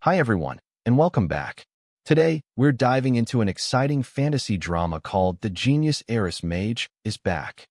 Hi everyone, and welcome back. Today, we're diving into an exciting fantasy drama called The Genius Heiress Mage is Back.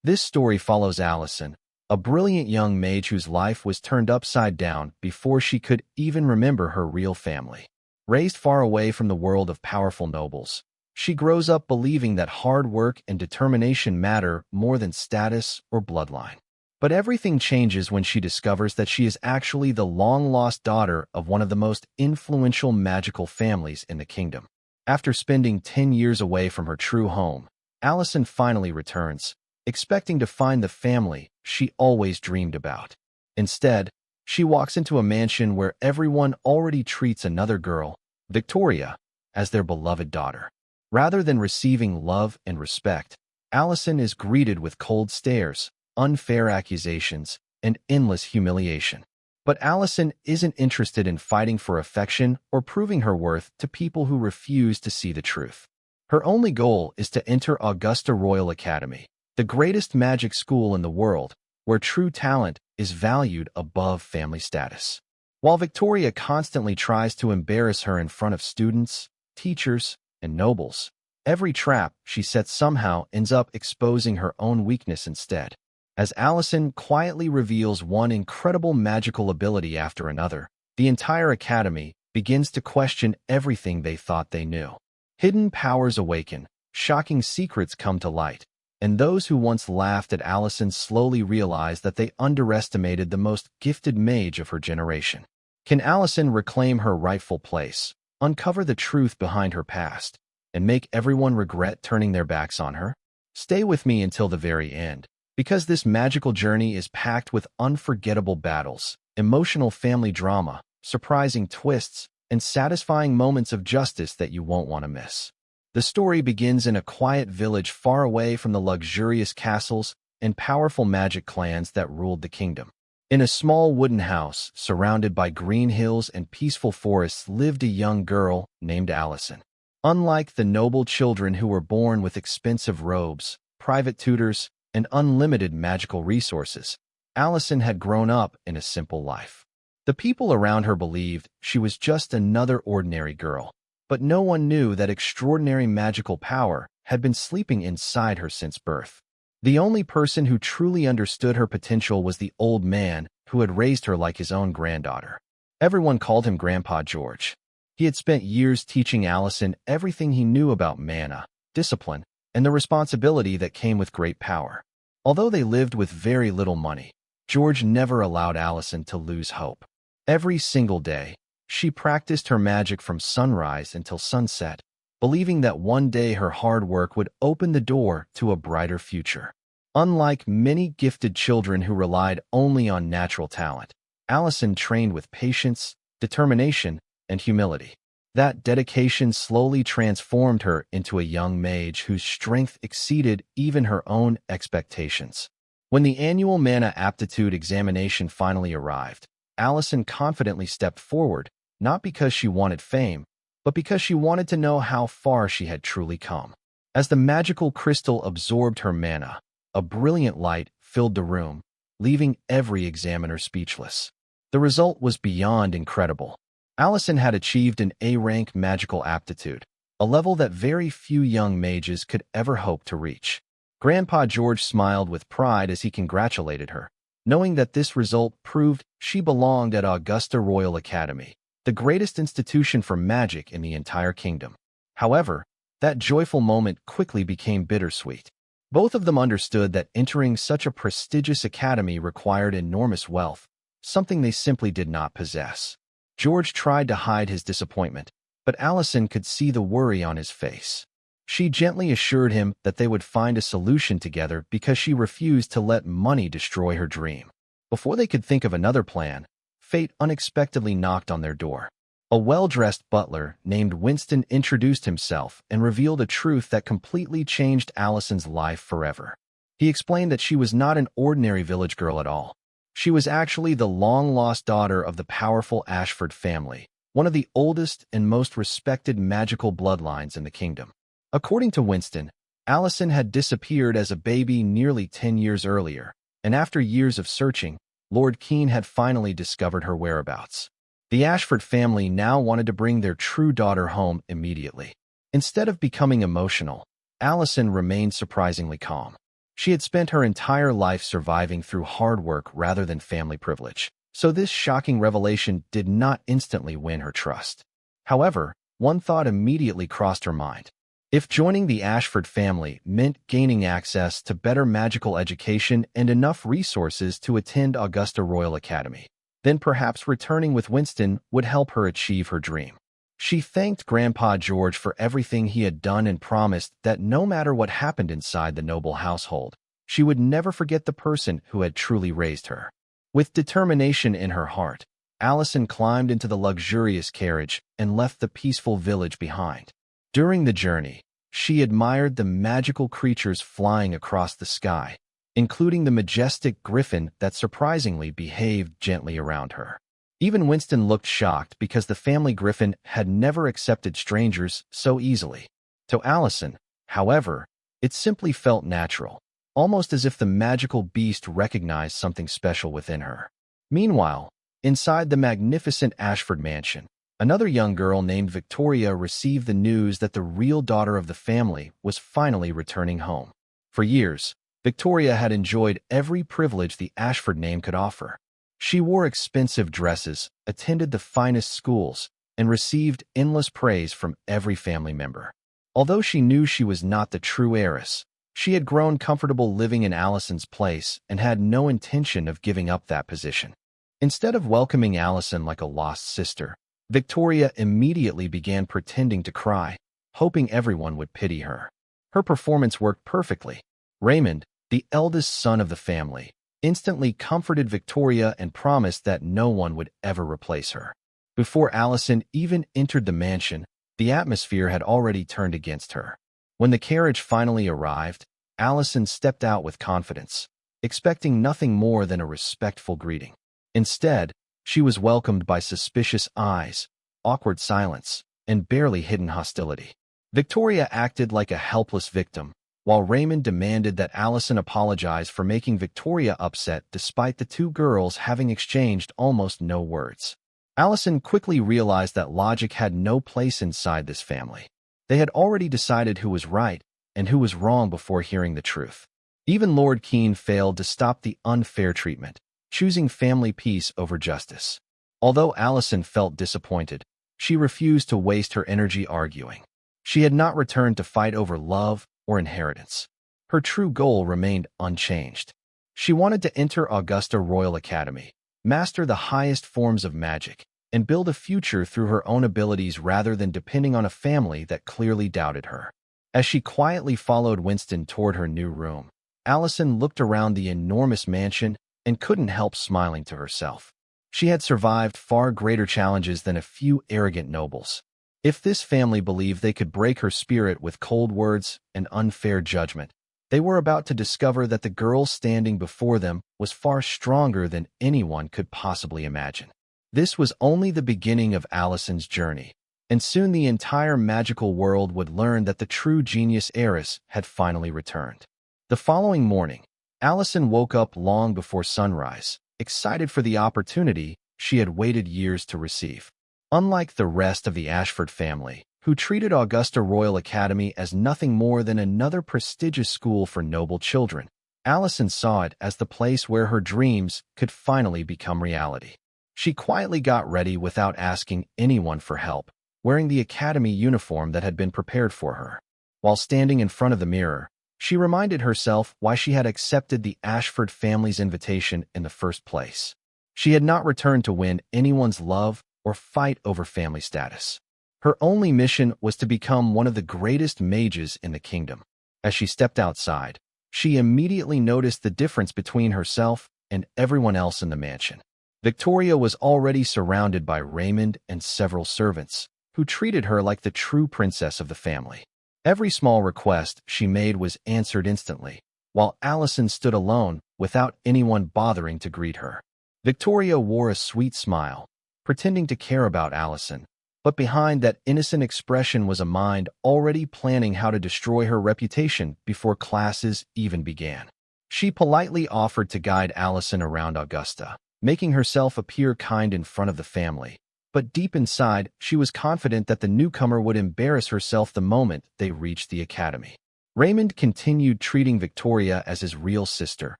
This story follows Allison, a brilliant young mage whose life was turned upside down before she could even remember her real family. Raised far away from the world of powerful nobles, she grows up believing that hard work and determination matter more than status or bloodline. But everything changes when she discovers that she is actually the long-lost daughter of one of the most influential magical families in the kingdom. After spending 10 years away from her true home, Allison finally returns, expecting to find the family she always dreamed about. Instead, she walks into a mansion where everyone already treats another girl, Victoria, as their beloved daughter. Rather than receiving love and respect, Allison is greeted with cold stares, unfair accusations, and endless humiliation. But Allison isn't interested in fighting for affection or proving her worth to people who refuse to see the truth. Her only goal is to enter Augusta Royal Academy, the greatest magic school in the world, where true talent is valued above family status. While Victoria constantly tries to embarrass her in front of students, teachers, and nobles, every trap she sets somehow ends up exposing her own weakness instead. As Allison quietly reveals one incredible magical ability after another, the entire academy begins to question everything they thought they knew. Hidden powers awaken, shocking secrets come to light, and those who once laughed at Allison slowly realize that they underestimated the most gifted mage of her generation. Can Allison reclaim her rightful place, uncover the truth behind her past, and make everyone regret turning their backs on her? Stay with me until the very end, because this magical journey is packed with unforgettable battles, emotional family drama, surprising twists, and satisfying moments of justice that you won't want to miss. The story begins in a quiet village far away from the luxurious castles and powerful magic clans that ruled the kingdom. In a small wooden house surrounded by green hills and peaceful forests lived a young girl named Allison. Unlike the noble children who were born with expensive robes, private tutors, and unlimited magical resources, Allison had grown up in a simple life. The people around her believed she was just another ordinary girl, but no one knew that extraordinary magical power had been sleeping inside her since birth. The only person who truly understood her potential was the old man who had raised her like his own granddaughter. Everyone called him Grandpa George. He had spent years teaching Allison everything he knew about mana, discipline, and the responsibility that came with great power. Although they lived with very little money, George never allowed Allison to lose hope. Every single day, she practiced her magic from sunrise until sunset, believing that one day her hard work would open the door to a brighter future. Unlike many gifted children who relied only on natural talent, Allison trained with patience, determination, and humility. That dedication slowly transformed her into a young mage whose strength exceeded even her own expectations. When the annual mana aptitude examination finally arrived, Allison confidently stepped forward, not because she wanted fame, but because she wanted to know how far she had truly come. As the magical crystal absorbed her mana, a brilliant light filled the room, leaving every examiner speechless. The result was beyond incredible. Allison had achieved an A-rank magical aptitude, a level that very few young mages could ever hope to reach. Grandpa George smiled with pride as he congratulated her, knowing that this result proved she belonged at Augusta Royal Academy, the greatest institution for magic in the entire kingdom. However, that joyful moment quickly became bittersweet. Both of them understood that entering such a prestigious academy required enormous wealth, something they simply did not possess. George tried to hide his disappointment, but Allison could see the worry on his face. She gently assured him that they would find a solution together because she refused to let money destroy her dream. Before they could think of another plan, fate unexpectedly knocked on their door. A well-dressed butler named Winston introduced himself and revealed a truth that completely changed Allison's life forever. He explained that she was not an ordinary village girl at all. She was actually the long-lost daughter of the powerful Ashford family, one of the oldest and most respected magical bloodlines in the kingdom. According to Winston, Allison had disappeared as a baby nearly 10 years earlier, and after years of searching, Lord Keene had finally discovered her whereabouts. The Ashford family now wanted to bring their true daughter home immediately. Instead of becoming emotional, Allison remained surprisingly calm. She had spent her entire life surviving through hard work rather than family privilege, so this shocking revelation did not instantly win her trust. However, one thought immediately crossed her mind. If joining the Ashford family meant gaining access to better magical education and enough resources to attend Augusta Royal Academy, then perhaps returning with Winston would help her achieve her dream. She thanked Grandpa George for everything he had done and promised that no matter what happened inside the noble household, she would never forget the person who had truly raised her. With determination in her heart, Allison climbed into the luxurious carriage and left the peaceful village behind. During the journey, she admired the magical creatures flying across the sky, including the majestic griffin that surprisingly behaved gently around her. Even Winston looked shocked because the family griffin had never accepted strangers so easily. To Allison, however, it simply felt natural, almost as if the magical beast recognized something special within her. Meanwhile, inside the magnificent Ashford mansion, another young girl named Victoria received the news that the real daughter of the family was finally returning home. For years, Victoria had enjoyed every privilege the Ashford name could offer. She wore expensive dresses, attended the finest schools, and received endless praise from every family member. Although she knew she was not the true heiress, she had grown comfortable living in Allison's place and had no intention of giving up that position. Instead of welcoming Allison like a lost sister, Victoria immediately began pretending to cry, hoping everyone would pity her. Her performance worked perfectly. Raymond, the eldest son of the family, instantly comforted Victoria and promised that no one would ever replace her. Before Allison even entered the mansion, the atmosphere had already turned against her. When the carriage finally arrived, Allison stepped out with confidence, expecting nothing more than a respectful greeting. Instead, she was welcomed by suspicious eyes, awkward silence, and barely hidden hostility. Victoria acted like a helpless victim, while Raymond demanded that Allison apologize for making Victoria upset despite the two girls having exchanged almost no words. Allison quickly realized that logic had no place inside this family. They had already decided who was right and who was wrong before hearing the truth. Even Lord Keene failed to stop the unfair treatment, choosing family peace over justice. Although Allison felt disappointed, she refused to waste her energy arguing. She had not returned to fight over love or inheritance. Her true goal remained unchanged. She wanted to enter Augusta Royal Academy, master the highest forms of magic, and build a future through her own abilities rather than depending on a family that clearly doubted her. As she quietly followed Winston toward her new room, Allison looked around the enormous mansion and couldn't help smiling to herself. She had survived far greater challenges than a few arrogant nobles. If this family believed they could break her spirit with cold words and unfair judgment, they were about to discover that the girl standing before them was far stronger than anyone could possibly imagine. This was only the beginning of Allison's journey, and soon the entire magical world would learn that the true genius heiress had finally returned. The following morning, Allison woke up long before sunrise, excited for the opportunity she had waited years to receive. Unlike the rest of the Ashford family, who treated Augusta Royal Academy as nothing more than another prestigious school for noble children, Allison saw it as the place where her dreams could finally become reality. She quietly got ready without asking anyone for help, wearing the academy uniform that had been prepared for her. While standing in front of the mirror, she reminded herself why she had accepted the Ashford family's invitation in the first place. She had not returned to win anyone's love or fight over family status. Her only mission was to become one of the greatest mages in the kingdom. As she stepped outside, she immediately noticed the difference between herself and everyone else in the mansion. Victoria was already surrounded by Raymond and several servants, who treated her like the true princess of the family. Every small request she made was answered instantly, while Allison stood alone without anyone bothering to greet her. Victoria wore a sweet smile, pretending to care about Allison, but behind that innocent expression was a mind already planning how to destroy her reputation before classes even began. She politely offered to guide Allison around Augusta, making herself appear kind in front of the family, But deep inside, she was confident that the newcomer would embarrass herself the moment they reached the academy. Raymond continued treating Victoria as his real sister,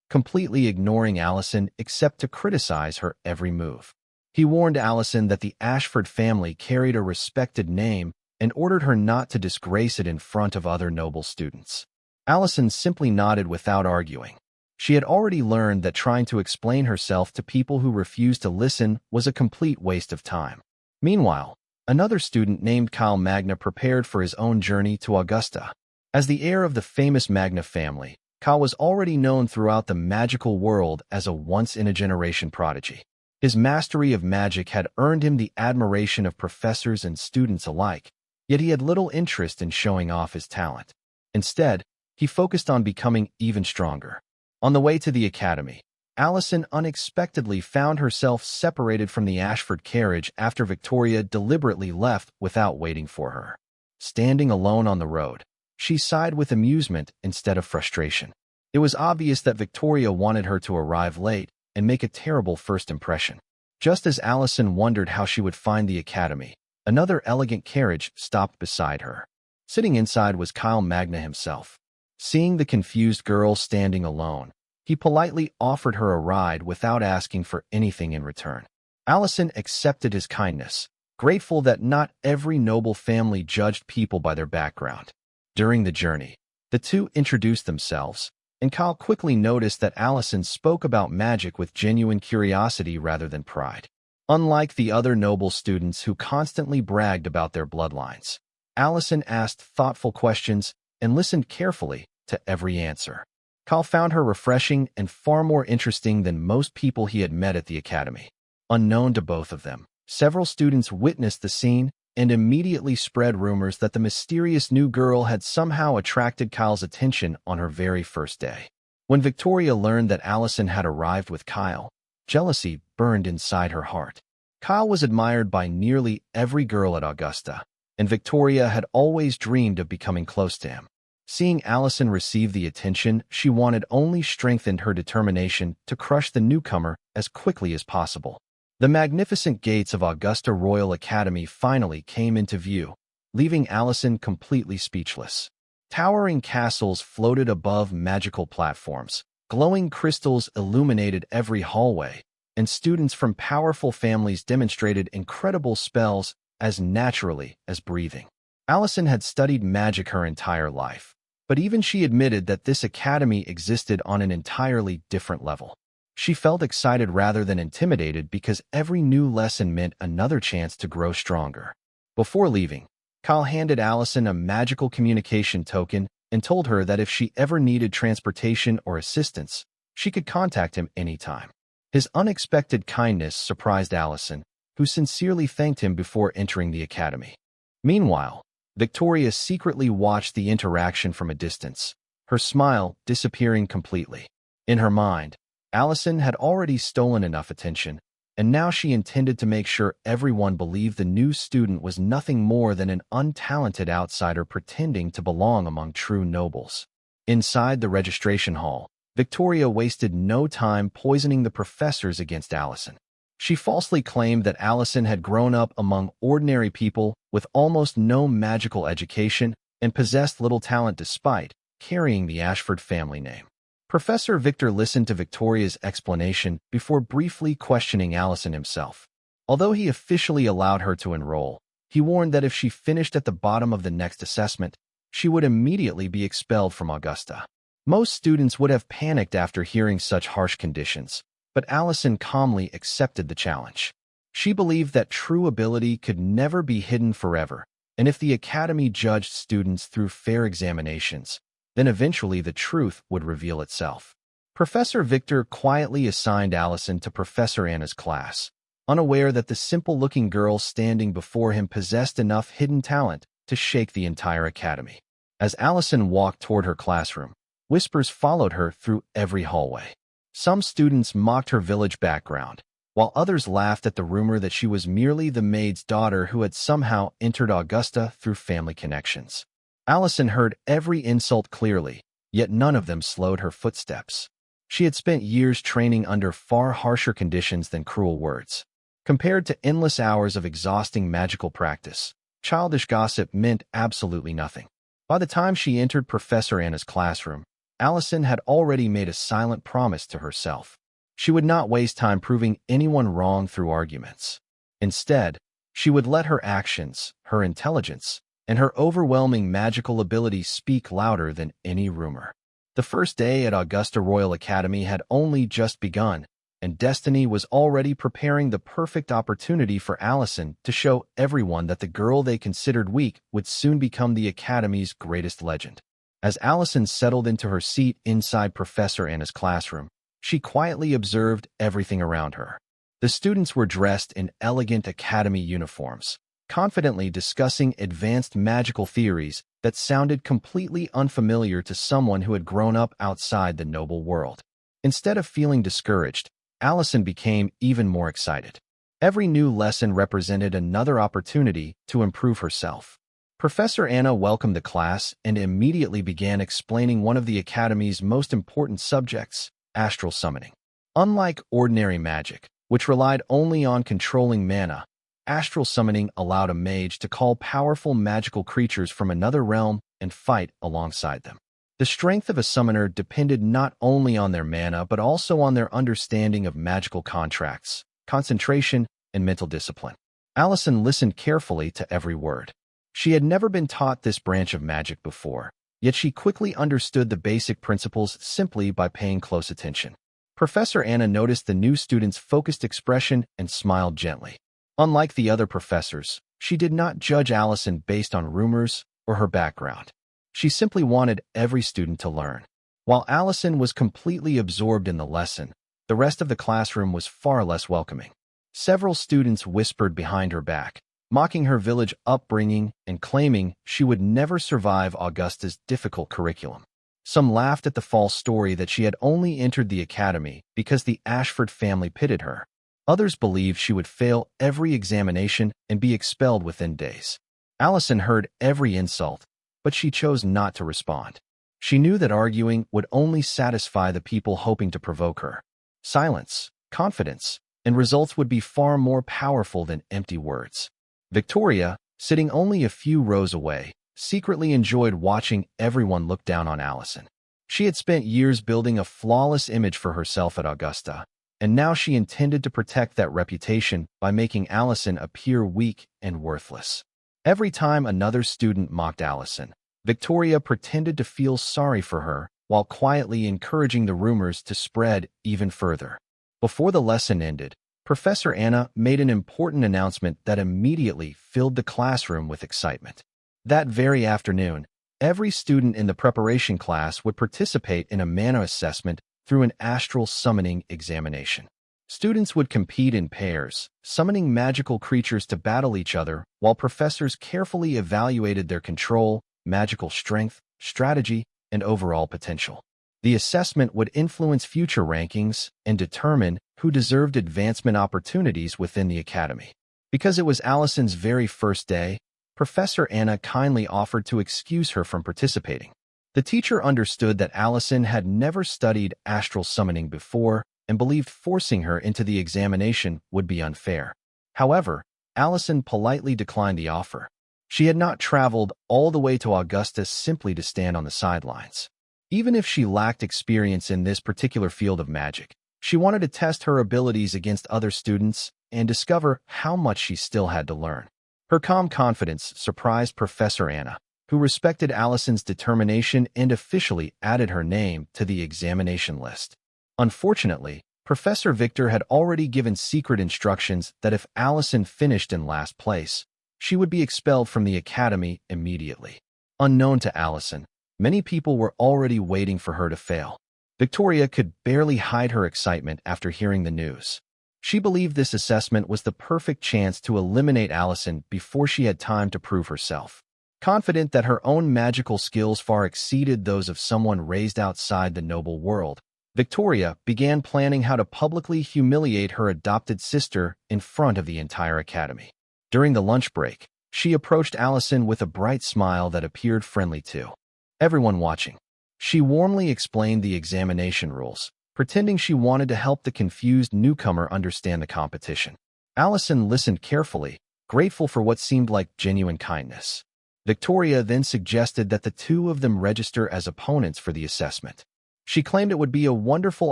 completely ignoring Allison except to criticize her every move. He warned Allison that the Ashford family carried a respected name and ordered her not to disgrace it in front of other noble students. Allison simply nodded without arguing. She had already learned that trying to explain herself to people who refused to listen was a complete waste of time. Meanwhile, another student named Kyle Magna prepared for his own journey to Augusta. As the heir of the famous Magna family, Kyle was already known throughout the magical world as a once-in-a-generation prodigy. His mastery of magic had earned him the admiration of professors and students alike, yet he had little interest in showing off his talent. Instead, he focused on becoming even stronger. On the way to the academy, Allison unexpectedly found herself separated from the Ashford carriage after Victoria deliberately left without waiting for her. Standing alone on the road, she sighed with amusement instead of frustration. It was obvious that Victoria wanted her to arrive late and make a terrible first impression. Just as Allison wondered how she would find the academy, another elegant carriage stopped beside her. Sitting inside was Kyle Magna himself. Seeing the confused girl standing alone, he politely offered her a ride without asking for anything in return. Allison accepted his kindness, grateful that not every noble family judged people by their background. During the journey, the two introduced themselves, and Kyle quickly noticed that Allison spoke about magic with genuine curiosity rather than pride. Unlike the other noble students who constantly bragged about their bloodlines, Allison asked thoughtful questions and listened carefully to every answer. Kyle found her refreshing and far more interesting than most people he had met at the academy. Unknown to both of them, several students witnessed the scene and immediately spread rumors that the mysterious new girl had somehow attracted Kyle's attention on her very first day. When Victoria learned that Allison had arrived with Kyle, jealousy burned inside her heart. Kyle was admired by nearly every girl at Augusta, and Victoria had always dreamed of becoming close to him. Seeing Allison receive the attention she wanted only strengthened her determination to crush the newcomer as quickly as possible. The magnificent gates of Augusta Royal Academy finally came into view, leaving Allison completely speechless. Towering castles floated above magical platforms, glowing crystals illuminated every hallway, and students from powerful families demonstrated incredible spells as naturally as breathing. Allison had studied magic her entire life, but even she admitted that this academy existed on an entirely different level. She felt excited rather than intimidated because every new lesson meant another chance to grow stronger. Before leaving, Kyle handed Allison a magical communication token and told her that if she ever needed transportation or assistance, she could contact him anytime. His unexpected kindness surprised Allison, who sincerely thanked him before entering the academy. Meanwhile, Victoria secretly watched the interaction from a distance, her smile disappearing completely. In her mind, Allison had already stolen enough attention, and now she intended to make sure everyone believed the new student was nothing more than an untalented outsider pretending to belong among true nobles. Inside the registration hall, Victoria wasted no time poisoning the professors against Allison. She falsely claimed that Allison had grown up among ordinary people with almost no magical education and possessed little talent despite carrying the Ashford family name. Professor Victor listened to Victoria's explanation before briefly questioning Allison himself. Although he officially allowed her to enroll, he warned that if she finished at the bottom of the next assessment, she would immediately be expelled from Augusta. Most students would have panicked after hearing such harsh conditions, but Allison calmly accepted the challenge. She believed that true ability could never be hidden forever, and if the academy judged students through fair examinations, then eventually the truth would reveal itself. Professor Victor quietly assigned Allison to Professor Anna's class, unaware that the simple-looking girl standing before him possessed enough hidden talent to shake the entire academy. As Allison walked toward her classroom, whispers followed her through every hallway. Some students mocked her village background, while others laughed at the rumor that she was merely the maid's daughter who had somehow entered Augusta through family connections. Allison heard every insult clearly, yet none of them slowed her footsteps. She had spent years training under far harsher conditions than cruel words. Compared to endless hours of exhausting magical practice, childish gossip meant absolutely nothing. By the time she entered Professor Anna's classroom, Allison had already made a silent promise to herself. She would not waste time proving anyone wrong through arguments. Instead, she would let her actions, her intelligence, and her overwhelming magical abilities speak louder than any rumor. The first day at Augusta Royal Academy had only just begun, and destiny was already preparing the perfect opportunity for Allison to show everyone that the girl they considered weak would soon become the Academy's greatest legend. As Allison settled into her seat inside Professor Anna's classroom, she quietly observed everything around her. The students were dressed in elegant Academy uniforms, confidently discussing advanced magical theories that sounded completely unfamiliar to someone who had grown up outside the noble world. Instead of feeling discouraged, Allison became even more excited. Every new lesson represented another opportunity to improve herself. Professor Anna welcomed the class and immediately began explaining one of the Academy's most important subjects, astral summoning. Unlike ordinary magic, which relied only on controlling mana, astral summoning allowed a mage to call powerful magical creatures from another realm and fight alongside them. The strength of a summoner depended not only on their mana but also on their understanding of magical contracts, concentration, and mental discipline. Allison listened carefully to every word. She had never been taught this branch of magic before, yet she quickly understood the basic principles simply by paying close attention. Professor Anna noticed the new student's focused expression and smiled gently. Unlike the other professors, she did not judge Allison based on rumors or her background. She simply wanted every student to learn. While Allison was completely absorbed in the lesson, the rest of the classroom was far less welcoming. Several students whispered behind her back, mocking her village upbringing and claiming she would never survive Augusta's difficult curriculum. Some laughed at the false story that she had only entered the academy because the Ashford family pitted her. Others believed she would fail every examination and be expelled within days. Allison heard every insult, but she chose not to respond. She knew that arguing would only satisfy the people hoping to provoke her. Silence, confidence, and results would be far more powerful than empty words. Victoria, sitting only a few rows away, secretly enjoyed watching everyone look down on Allison. She had spent years building a flawless image for herself at Augusta, and now she intended to protect that reputation by making Allison appear weak and worthless. Every time another student mocked Allison, Victoria pretended to feel sorry for her while quietly encouraging the rumors to spread even further. Before the lesson ended, Professor Anna made an important announcement that immediately filled the classroom with excitement. That very afternoon, every student in the preparation class would participate in a mana assessment through an astral summoning examination. Students would compete in pairs, summoning magical creatures to battle each other, while professors carefully evaluated their control, magical strength, strategy, and overall potential. The assessment would influence future rankings and determine who deserved advancement opportunities within the academy. Because it was Allison's very first day, Professor Anna kindly offered to excuse her from participating. The teacher understood that Allison had never studied astral summoning before and believed forcing her into the examination would be unfair. However, Allison politely declined the offer. She had not traveled all the way to Augusta simply to stand on the sidelines. Even if she lacked experience in this particular field of magic, she wanted to test her abilities against other students and discover how much she still had to learn. Her calm confidence surprised Professor Anna, who respected Allison's determination and officially added her name to the examination list. Unfortunately, Professor Victor had already given secret instructions that if Allison finished in last place, she would be expelled from the academy immediately. Unknown to Allison, many people were already waiting for her to fail. Victoria could barely hide her excitement after hearing the news. She believed this assessment was the perfect chance to eliminate Allison before she had time to prove herself. Confident that her own magical skills far exceeded those of someone raised outside the noble world, Victoria began planning how to publicly humiliate her adopted sister in front of the entire academy. During the lunch break, she approached Allison with a bright smile that appeared friendly to everyone watching. She warmly explained the examination rules, pretending she wanted to help the confused newcomer understand the competition. Allison listened carefully, grateful for what seemed like genuine kindness. Victoria then suggested that the two of them register as opponents for the assessment. She claimed it would be a wonderful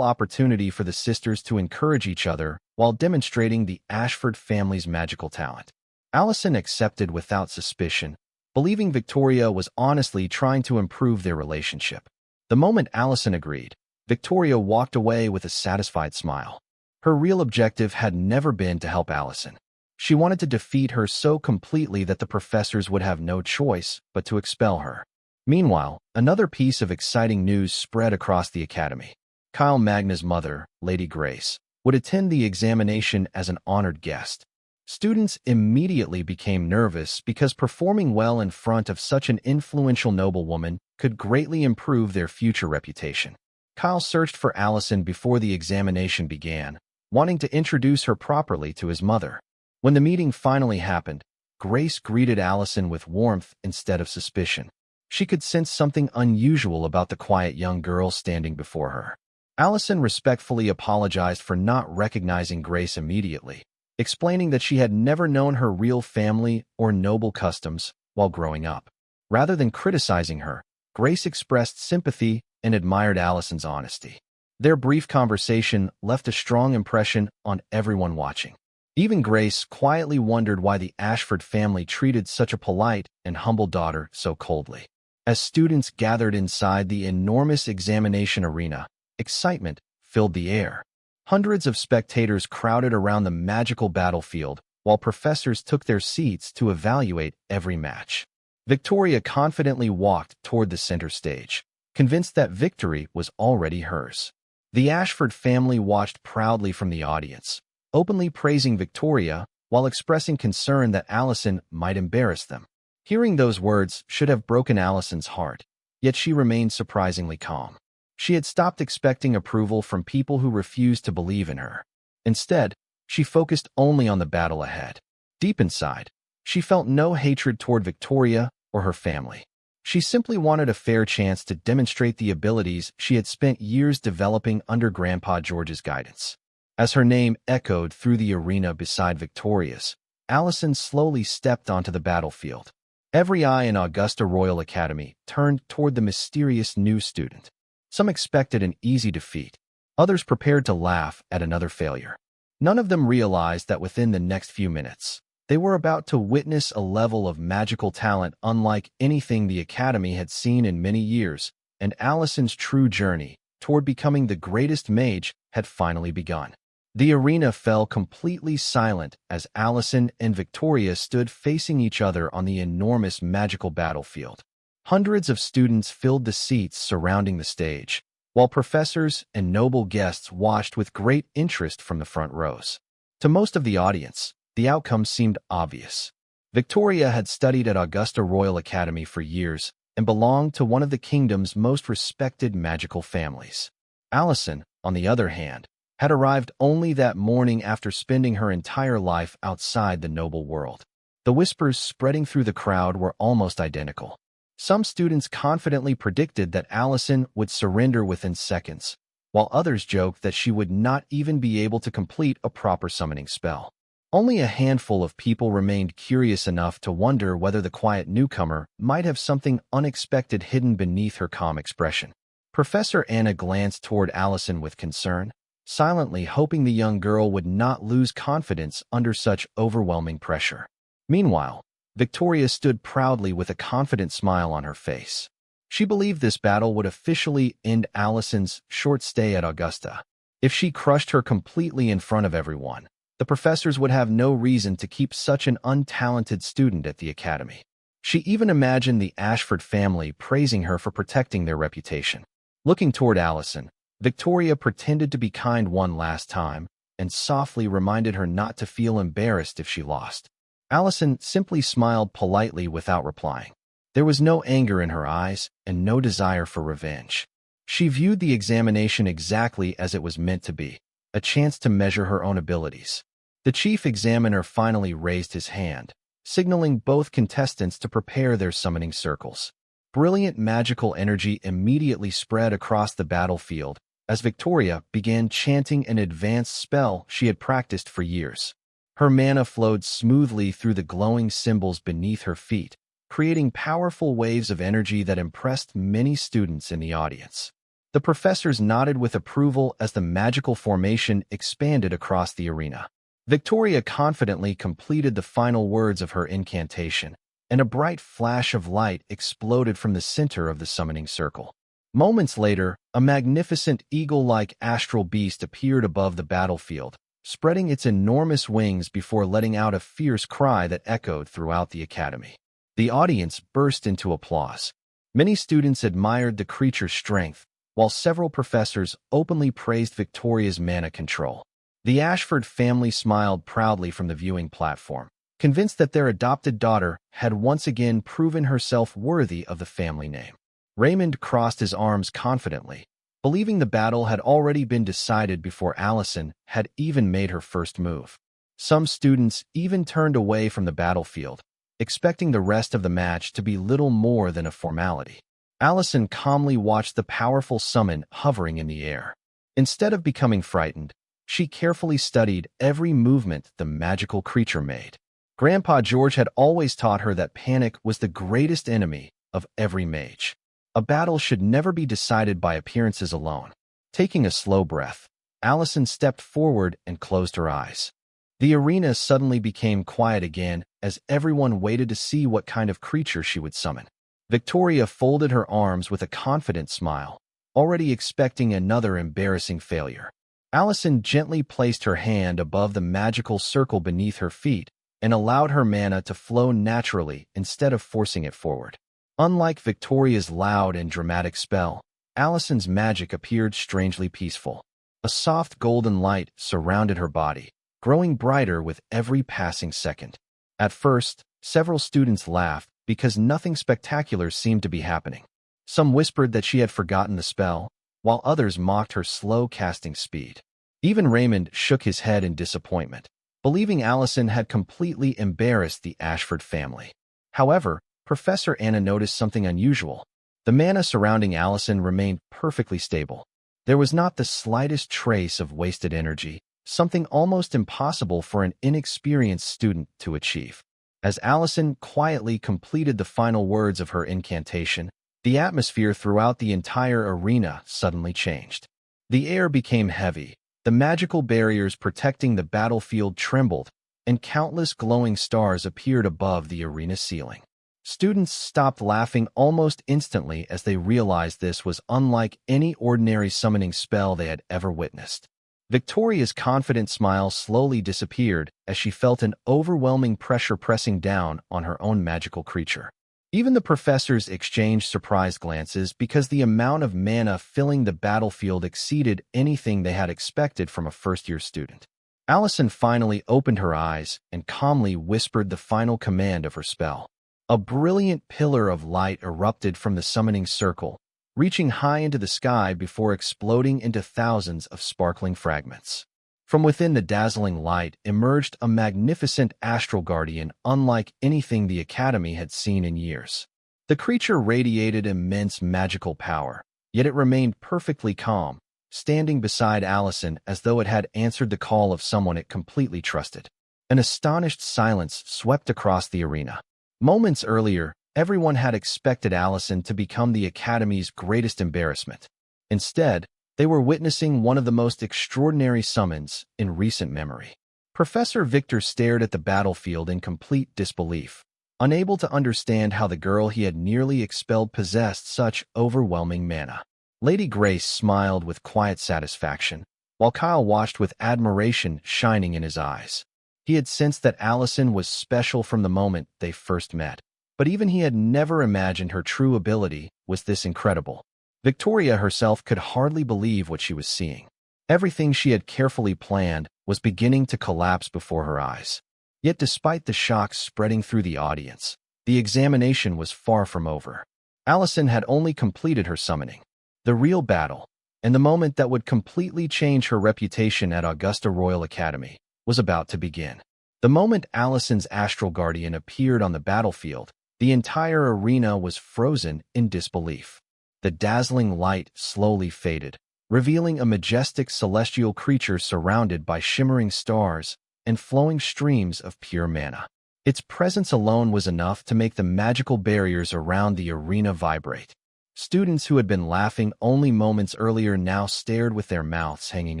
opportunity for the sisters to encourage each other while demonstrating the Ashford family's magical talent. Allison accepted without suspicion, believing Victoria was honestly trying to improve their relationship. The moment Allison agreed, Victoria walked away with a satisfied smile. Her real objective had never been to help Allison. She wanted to defeat her so completely that the professors would have no choice but to expel her. Meanwhile, another piece of exciting news spread across the academy. Kyle Magna's mother, Lady Grace, would attend the examination as an honored guest. Students immediately became nervous because performing well in front of such an influential noblewoman could greatly improve their future reputation. Kyle searched for Allison before the examination began, wanting to introduce her properly to his mother. When the meeting finally happened, Grace greeted Allison with warmth instead of suspicion. She could sense something unusual about the quiet young girl standing before her. Allison respectfully apologized for not recognizing Grace immediately, explaining that she had never known her real family or noble customs while growing up. Rather than criticizing her, Grace expressed sympathy and admired Allison's honesty. Their brief conversation left a strong impression on everyone watching. Even Grace quietly wondered why the Ashford family treated such a polite and humble daughter so coldly. As students gathered inside the enormous examination arena, excitement filled the air. Hundreds of spectators crowded around the magical battlefield, while professors took their seats to evaluate every match. Victoria confidently walked toward the center stage, convinced that victory was already hers. The Ashford family watched proudly from the audience, openly praising Victoria while expressing concern that Allison might embarrass them. Hearing those words should have broken Allison's heart, yet she remained surprisingly calm. She had stopped expecting approval from people who refused to believe in her. Instead, she focused only on the battle ahead. Deep inside, she felt no hatred toward Victoria or her family. She simply wanted a fair chance to demonstrate the abilities she had spent years developing under Grandpa George's guidance. As her name echoed through the arena beside Victoria's, Allison slowly stepped onto the battlefield. Every eye in Augusta Royal Academy turned toward the mysterious new student. Some expected an easy defeat. Others prepared to laugh at another failure. None of them realized that within the next few minutes, they were about to witness a level of magical talent unlike anything the Academy had seen in many years, and Allison's true journey toward becoming the greatest mage had finally begun. The arena fell completely silent as Allison and Victoria stood facing each other on the enormous magical battlefield. Hundreds of students filled the seats surrounding the stage, while professors and noble guests watched with great interest from the front rows. To most of the audience, the outcome seemed obvious. Victoria had studied at Augusta Royal Academy for years and belonged to one of the kingdom's most respected magical families. Allison, on the other hand, had arrived only that morning after spending her entire life outside the noble world. The whispers spreading through the crowd were almost identical. Some students confidently predicted that Allison would surrender within seconds, while others joked that she would not even be able to complete a proper summoning spell. Only a handful of people remained curious enough to wonder whether the quiet newcomer might have something unexpected hidden beneath her calm expression. Professor Anna glanced toward Allison with concern, silently hoping the young girl would not lose confidence under such overwhelming pressure. Meanwhile, Victoria stood proudly with a confident smile on her face. She believed this battle would officially end Allison's short stay at Augusta. If she crushed her completely in front of everyone, the professors would have no reason to keep such an untalented student at the academy. She even imagined the Ashford family praising her for protecting their reputation. Looking toward Allison, Victoria pretended to be kind one last time and softly reminded her not to feel embarrassed if she lost. Allison simply smiled politely without replying. There was no anger in her eyes and no desire for revenge. She viewed the examination exactly as it was meant to be, a chance to measure her own abilities. The chief examiner finally raised his hand, signaling both contestants to prepare their summoning circles. Brilliant magical energy immediately spread across the battlefield as Victoria began chanting an advanced spell she had practiced for years. Her mana flowed smoothly through the glowing symbols beneath her feet, creating powerful waves of energy that impressed many students in the audience. The professors nodded with approval as the magical formation expanded across the arena. Victoria confidently completed the final words of her incantation, and a bright flash of light exploded from the center of the summoning circle. Moments later, a magnificent eagle-like astral beast appeared above the battlefield, spreading its enormous wings before letting out a fierce cry that echoed throughout the academy. The audience burst into applause. Many students admired the creature's strength, while several professors openly praised Victoria's mana control. The Ashford family smiled proudly from the viewing platform, convinced that their adopted daughter had once again proven herself worthy of the family name. Raymond crossed his arms confidently, believing the battle had already been decided before Allison had even made her first move. Some students even turned away from the battlefield, expecting the rest of the match to be little more than a formality. Allison calmly watched the powerful summon hovering in the air. Instead of becoming frightened, she carefully studied every movement the magical creature made. Grandpa George had always taught her that panic was the greatest enemy of every mage. A battle should never be decided by appearances alone. Taking a slow breath, Allison stepped forward and closed her eyes. The arena suddenly became quiet again as everyone waited to see what kind of creature she would summon. Victoria folded her arms with a confident smile, already expecting another embarrassing failure. Allison gently placed her hand above the magical circle beneath her feet and allowed her mana to flow naturally instead of forcing it forward. Unlike Victoria's loud and dramatic spell, Allison's magic appeared strangely peaceful. A soft golden light surrounded her body, growing brighter with every passing second. At first, several students laughed because nothing spectacular seemed to be happening. Some whispered that she had forgotten the spell, while others mocked her slow casting speed. Even Raymond shook his head in disappointment, believing Allison had completely embarrassed the Ashford family. However, Professor Anna noticed something unusual. The mana surrounding Allison remained perfectly stable. There was not the slightest trace of wasted energy, something almost impossible for an inexperienced student to achieve. As Allison quietly completed the final words of her incantation, the atmosphere throughout the entire arena suddenly changed. The air became heavy, the magical barriers protecting the battlefield trembled, and countless glowing stars appeared above the arena ceiling. Students stopped laughing almost instantly as they realized this was unlike any ordinary summoning spell they had ever witnessed. Victoria's confident smile slowly disappeared as she felt an overwhelming pressure pressing down on her own magical creature. Even the professors exchanged surprised glances because the amount of mana filling the battlefield exceeded anything they had expected from a first-year student. Allison finally opened her eyes and calmly whispered the final command of her spell. A brilliant pillar of light erupted from the summoning circle, reaching high into the sky before exploding into thousands of sparkling fragments. From within the dazzling light emerged a magnificent astral guardian unlike anything the Academy had seen in years. The creature radiated immense magical power, yet it remained perfectly calm, standing beside Allison as though it had answered the call of someone it completely trusted. An astonished silence swept across the arena. Moments earlier, everyone had expected Allison to become the Academy's greatest embarrassment. Instead, they were witnessing one of the most extraordinary summons in recent memory. Professor Victor stared at the battlefield in complete disbelief, unable to understand how the girl he had nearly expelled possessed such overwhelming mana. Lady Grace smiled with quiet satisfaction, while Kyle watched with admiration shining in his eyes. He had sensed that Allison was special from the moment they first met, but even he had never imagined her true ability was this incredible. Victoria herself could hardly believe what she was seeing. Everything she had carefully planned was beginning to collapse before her eyes. Yet despite the shock spreading through the audience, the examination was far from over. Allison had only completed her summoning. The real battle, and the moment that would completely change her reputation at Augusta Royal Academy, was about to begin. The moment Allison's astral guardian appeared on the battlefield, the entire arena was frozen in disbelief. The dazzling light slowly faded, revealing a majestic celestial creature surrounded by shimmering stars and flowing streams of pure mana. Its presence alone was enough to make the magical barriers around the arena vibrate. Students who had been laughing only moments earlier now stared with their mouths hanging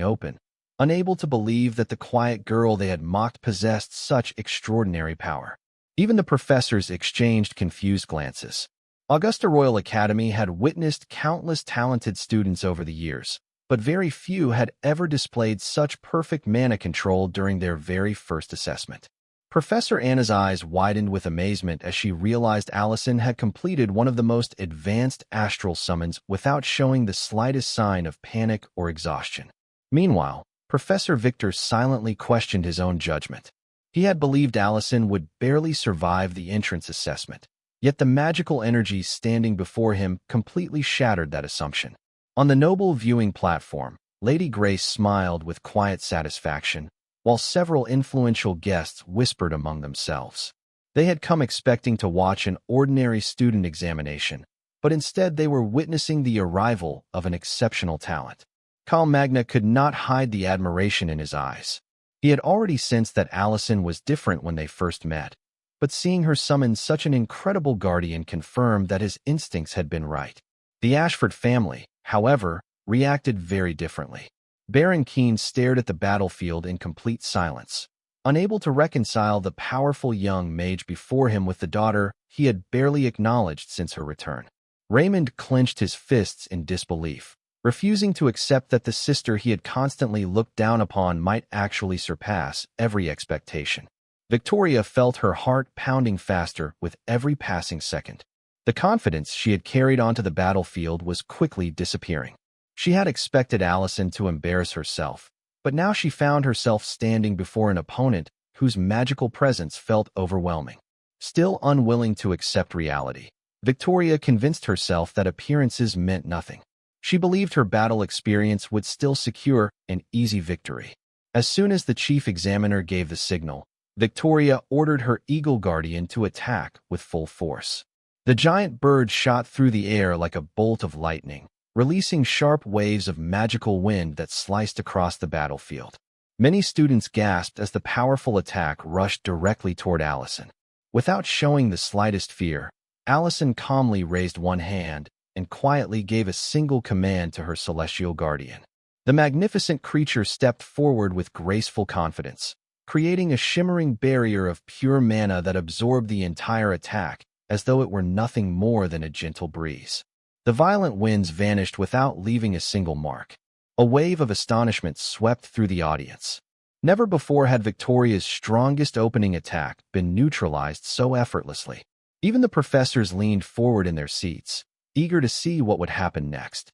open, unable to believe that the quiet girl they had mocked possessed such extraordinary power. Even the professors exchanged confused glances. Augusta Royal Academy had witnessed countless talented students over the years, but very few had ever displayed such perfect mana control during their very first assessment. Professor Anna's eyes widened with amazement as she realized Allison had completed one of the most advanced astral summons without showing the slightest sign of panic or exhaustion. Meanwhile, Professor Victor silently questioned his own judgment. He had believed Allison would barely survive the entrance assessment, yet the magical energy standing before him completely shattered that assumption. On the noble viewing platform, Lady Grace smiled with quiet satisfaction, while several influential guests whispered among themselves. They had come expecting to watch an ordinary student examination, but instead they were witnessing the arrival of an exceptional talent. Kyle Magna could not hide the admiration in his eyes. He had already sensed that Allison was different when they first met, but seeing her summon such an incredible guardian confirmed that his instincts had been right. The Ashford family, however, reacted very differently. Baron Keene stared at the battlefield in complete silence, unable to reconcile the powerful young mage before him with the daughter he had barely acknowledged since her return. Raymond clenched his fists in disbelief, refusing to accept that the sister he had constantly looked down upon might actually surpass every expectation. Victoria felt her heart pounding faster with every passing second. The confidence she had carried onto the battlefield was quickly disappearing. She had expected Allison to embarrass herself, but now she found herself standing before an opponent whose magical presence felt overwhelming. Still unwilling to accept reality, Victoria convinced herself that appearances meant nothing. She believed her battle experience would still secure an easy victory. As soon as the chief examiner gave the signal, Victoria ordered her Eagle Guardian to attack with full force. The giant bird shot through the air like a bolt of lightning, releasing sharp waves of magical wind that sliced across the battlefield. Many students gasped as the powerful attack rushed directly toward Allison. Without showing the slightest fear, Allison calmly raised one hand and quietly gave a single command to her celestial guardian. The magnificent creature stepped forward with graceful confidence, creating a shimmering barrier of pure mana that absorbed the entire attack as though it were nothing more than a gentle breeze. The violent winds vanished without leaving a single mark. A wave of astonishment swept through the audience. Never before had Victoria's strongest opening attack been neutralized so effortlessly. Even the professors leaned forward in their seats, eager to see what would happen next.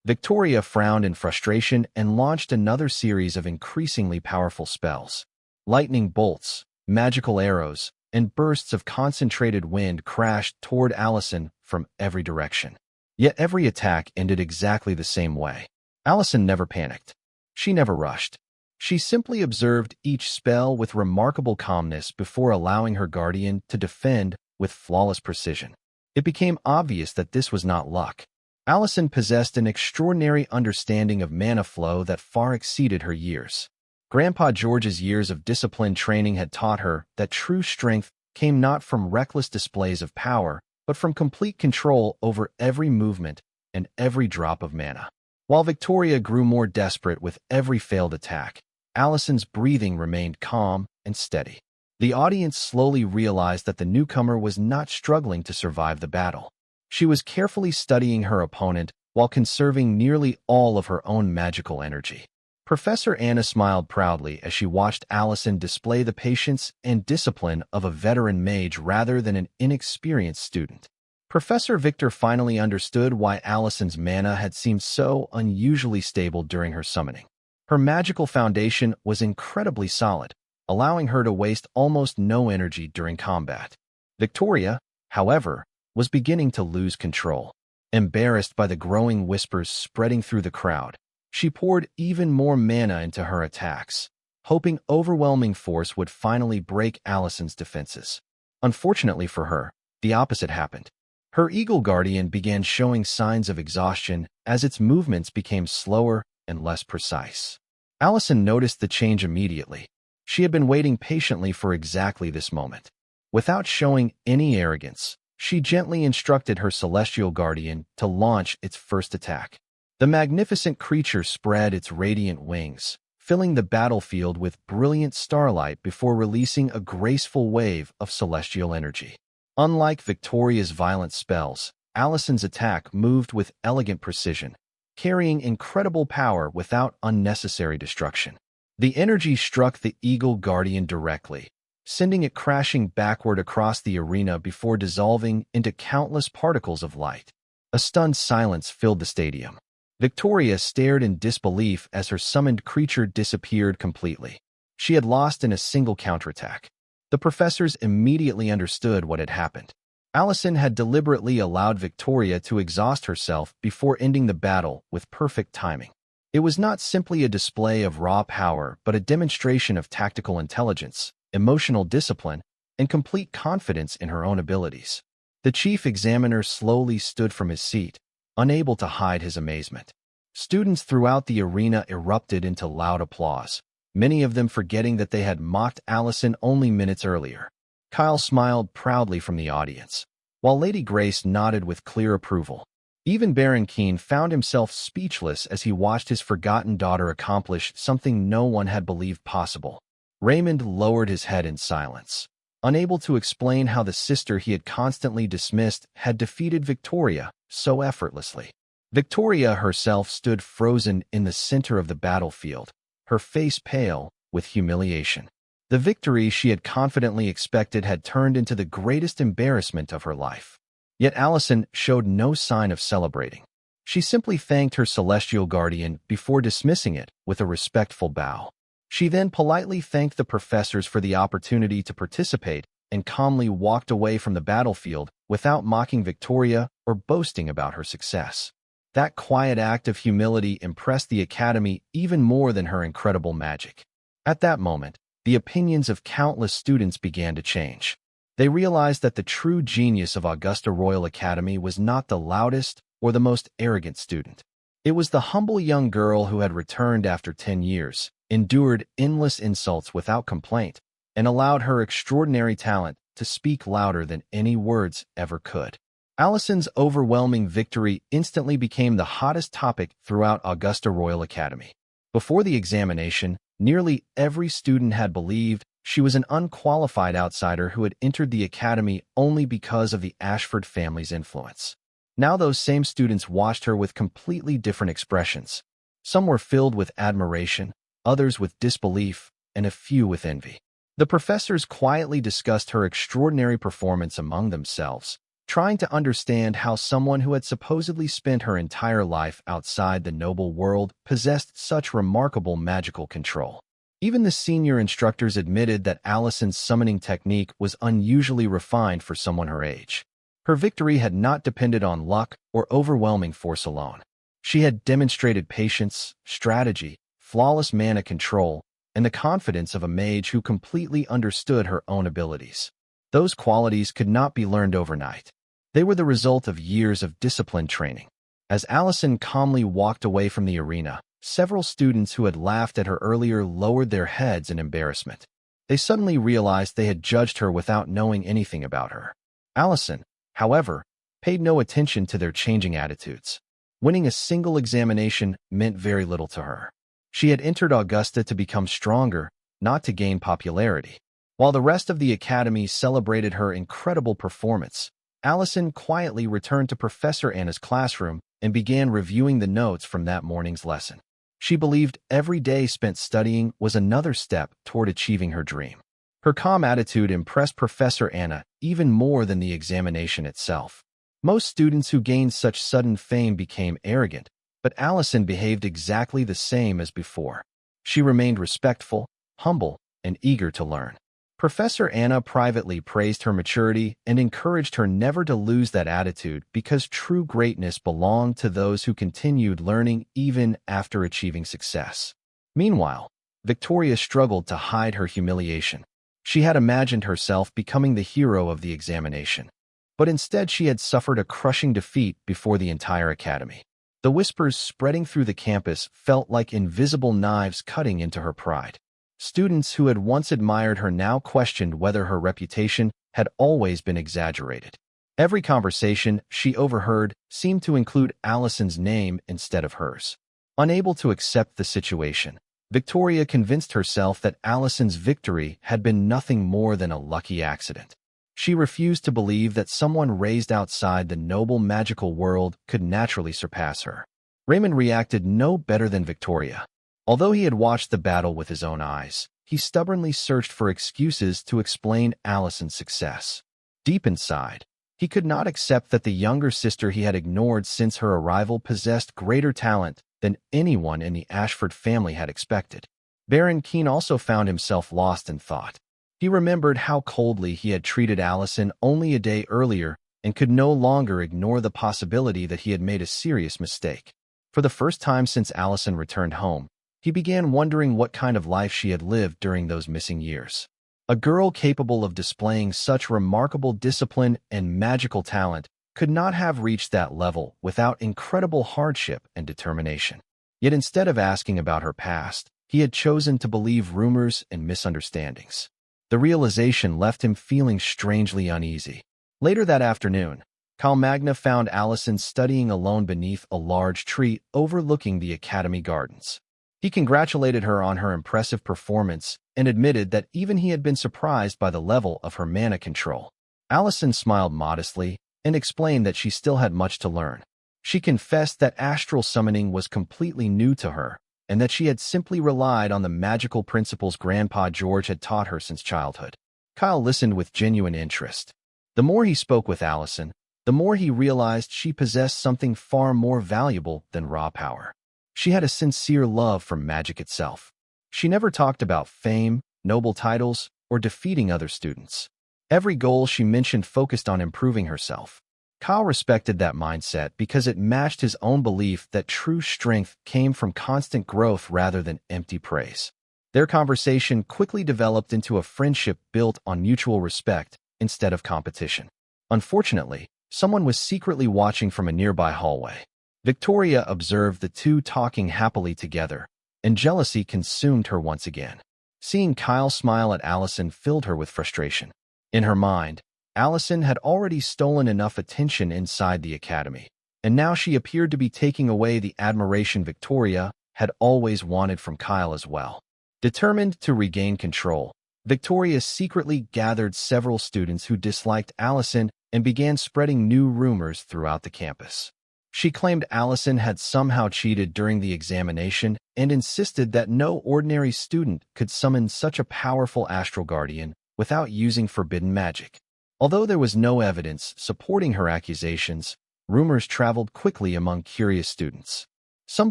Victoria frowned in frustration and launched another series of increasingly powerful spells. Lightning bolts, magical arrows, and bursts of concentrated wind crashed toward Allison from every direction. Yet every attack ended exactly the same way. Allison never panicked. She never rushed. She simply observed each spell with remarkable calmness before allowing her guardian to defend with flawless precision. It became obvious that this was not luck. Allison possessed an extraordinary understanding of mana flow that far exceeded her years. Grandpa George's years of disciplined training had taught her that true strength came not from reckless displays of power, but from complete control over every movement and every drop of mana. While Victoria grew more desperate with every failed attack, Allison's breathing remained calm and steady. The audience slowly realized that the newcomer was not struggling to survive the battle. She was carefully studying her opponent while conserving nearly all of her own magical energy. Professor Anna smiled proudly as she watched Allison display the patience and discipline of a veteran mage rather than an inexperienced student. Professor Victor finally understood why Allison's mana had seemed so unusually stable during her summoning. Her magical foundation was incredibly solid, allowing her to waste almost no energy during combat. Victoria, however, was beginning to lose control. Embarrassed by the growing whispers spreading through the crowd, she poured even more mana into her attacks, hoping overwhelming force would finally break Allison's defenses. Unfortunately for her, the opposite happened. Her Eagle Guardian began showing signs of exhaustion as its movements became slower and less precise. Allison noticed the change immediately. She had been waiting patiently for exactly this moment. Without showing any arrogance, she gently instructed her celestial guardian to launch its first attack. The magnificent creature spread its radiant wings, filling the battlefield with brilliant starlight before releasing a graceful wave of celestial energy. Unlike Victoria's violent spells, Allison's attack moved with elegant precision, carrying incredible power without unnecessary destruction. The energy struck the Eagle Guardian directly, sending it crashing backward across the arena before dissolving into countless particles of light. A stunned silence filled the stadium. Victoria stared in disbelief as her summoned creature disappeared completely. She had lost in a single counterattack. The professors immediately understood what had happened. Allison had deliberately allowed Victoria to exhaust herself before ending the battle with perfect timing. It was not simply a display of raw power, but a demonstration of tactical intelligence, emotional discipline, and complete confidence in her own abilities. The chief examiner slowly stood from his seat, unable to hide his amazement. Students throughout the arena erupted into loud applause, many of them forgetting that they had mocked Allison only minutes earlier. Kyle smiled proudly from the audience, while Lady Grace nodded with clear approval. Even Baron Keene found himself speechless as he watched his forgotten daughter accomplish something no one had believed possible. Raymond lowered his head in silence, unable to explain how the sister he had constantly dismissed had defeated Victoria so effortlessly. Victoria herself stood frozen in the center of the battlefield, her face pale with humiliation. The victory she had confidently expected had turned into the greatest embarrassment of her life. Yet Allison showed no sign of celebrating. She simply thanked her celestial guardian before dismissing it with a respectful bow. She then politely thanked the professors for the opportunity to participate and calmly walked away from the battlefield without mocking Victoria or boasting about her success. That quiet act of humility impressed the Academy even more than her incredible magic. At that moment, the opinions of countless students began to change. They realized that the true genius of Augusta Royal Academy was not the loudest or the most arrogant student. It was the humble young girl who had returned after 10 years, endured endless insults without complaint, and allowed her extraordinary talent to speak louder than any words ever could. Allison's overwhelming victory instantly became the hottest topic throughout Augusta Royal Academy. Before the examination, nearly every student had believed she was an unqualified outsider who had entered the academy only because of the Ashford family's influence. Now those same students watched her with completely different expressions. Some were filled with admiration, others with disbelief, and a few with envy. The professors quietly discussed her extraordinary performance among themselves, trying to understand how someone who had supposedly spent her entire life outside the noble world possessed such remarkable magical control. Even the senior instructors admitted that Allison's summoning technique was unusually refined for someone her age. Her victory had not depended on luck or overwhelming force alone. She had demonstrated patience, strategy, flawless mana control, and the confidence of a mage who completely understood her own abilities. Those qualities could not be learned overnight. They were the result of years of disciplined training. As Allison calmly walked away from the arena, several students who had laughed at her earlier lowered their heads in embarrassment. They suddenly realized they had judged her without knowing anything about her. Allison, however, paid no attention to their changing attitudes. Winning a single examination meant very little to her. She had entered Augusta to become stronger, not to gain popularity. While the rest of the academy celebrated her incredible performance, Allison quietly returned to Professor Anna's classroom and began reviewing the notes from that morning's lesson. She believed every day spent studying was another step toward achieving her dream. Her calm attitude impressed Professor Anna even more than the examination itself. Most students who gained such sudden fame became arrogant, but Allison behaved exactly the same as before. She remained respectful, humble, and eager to learn. Professor Anna privately praised her maturity and encouraged her never to lose that attitude because true greatness belonged to those who continued learning even after achieving success. Meanwhile, Victoria struggled to hide her humiliation. She had imagined herself becoming the hero of the examination, but instead she had suffered a crushing defeat before the entire academy. The whispers spreading through the campus felt like invisible knives cutting into her pride. Students who had once admired her now questioned whether her reputation had always been exaggerated. Every conversation she overheard seemed to include Allison's name instead of hers. Unable to accept the situation, Victoria convinced herself that Allison's victory had been nothing more than a lucky accident. She refused to believe that someone raised outside the noble magical world could naturally surpass her. Raymond reacted no better than Victoria. Although he had watched the battle with his own eyes, he stubbornly searched for excuses to explain Allison's success. Deep inside, he could not accept that the younger sister he had ignored since her arrival possessed greater talent than anyone in the Ashford family had expected. Baron Keene also found himself lost in thought. He remembered how coldly he had treated Allison only a day earlier and could no longer ignore the possibility that he had made a serious mistake. For the first time since Allison returned home, he began wondering what kind of life she had lived during those missing years. A girl capable of displaying such remarkable discipline and magical talent could not have reached that level without incredible hardship and determination. Yet instead of asking about her past, he had chosen to believe rumors and misunderstandings. The realization left him feeling strangely uneasy. Later that afternoon, Calmagna found Allison studying alone beneath a large tree overlooking the academy gardens. He congratulated her on her impressive performance and admitted that even he had been surprised by the level of her mana control. Allison smiled modestly and explained that she still had much to learn. She confessed that astral summoning was completely new to her and that she had simply relied on the magical principles Grandpa George had taught her since childhood. Kyle listened with genuine interest. The more he spoke with Allison, the more he realized she possessed something far more valuable than raw power. She had a sincere love for magic itself. She never talked about fame, noble titles, or defeating other students. Every goal she mentioned focused on improving herself. Kyle respected that mindset because it matched his own belief that true strength came from constant growth rather than empty praise. Their conversation quickly developed into a friendship built on mutual respect instead of competition. Unfortunately, someone was secretly watching from a nearby hallway. Victoria observed the two talking happily together, and jealousy consumed her once again. Seeing Kyle smile at Allison filled her with frustration. In her mind, Allison had already stolen enough attention inside the academy, and now she appeared to be taking away the admiration Victoria had always wanted from Kyle as well. Determined to regain control, Victoria secretly gathered several students who disliked Allison and began spreading new rumors throughout the campus. She claimed Allison had somehow cheated during the examination and insisted that no ordinary student could summon such a powerful astral guardian without using forbidden magic. Although there was no evidence supporting her accusations, rumors traveled quickly among curious students. Some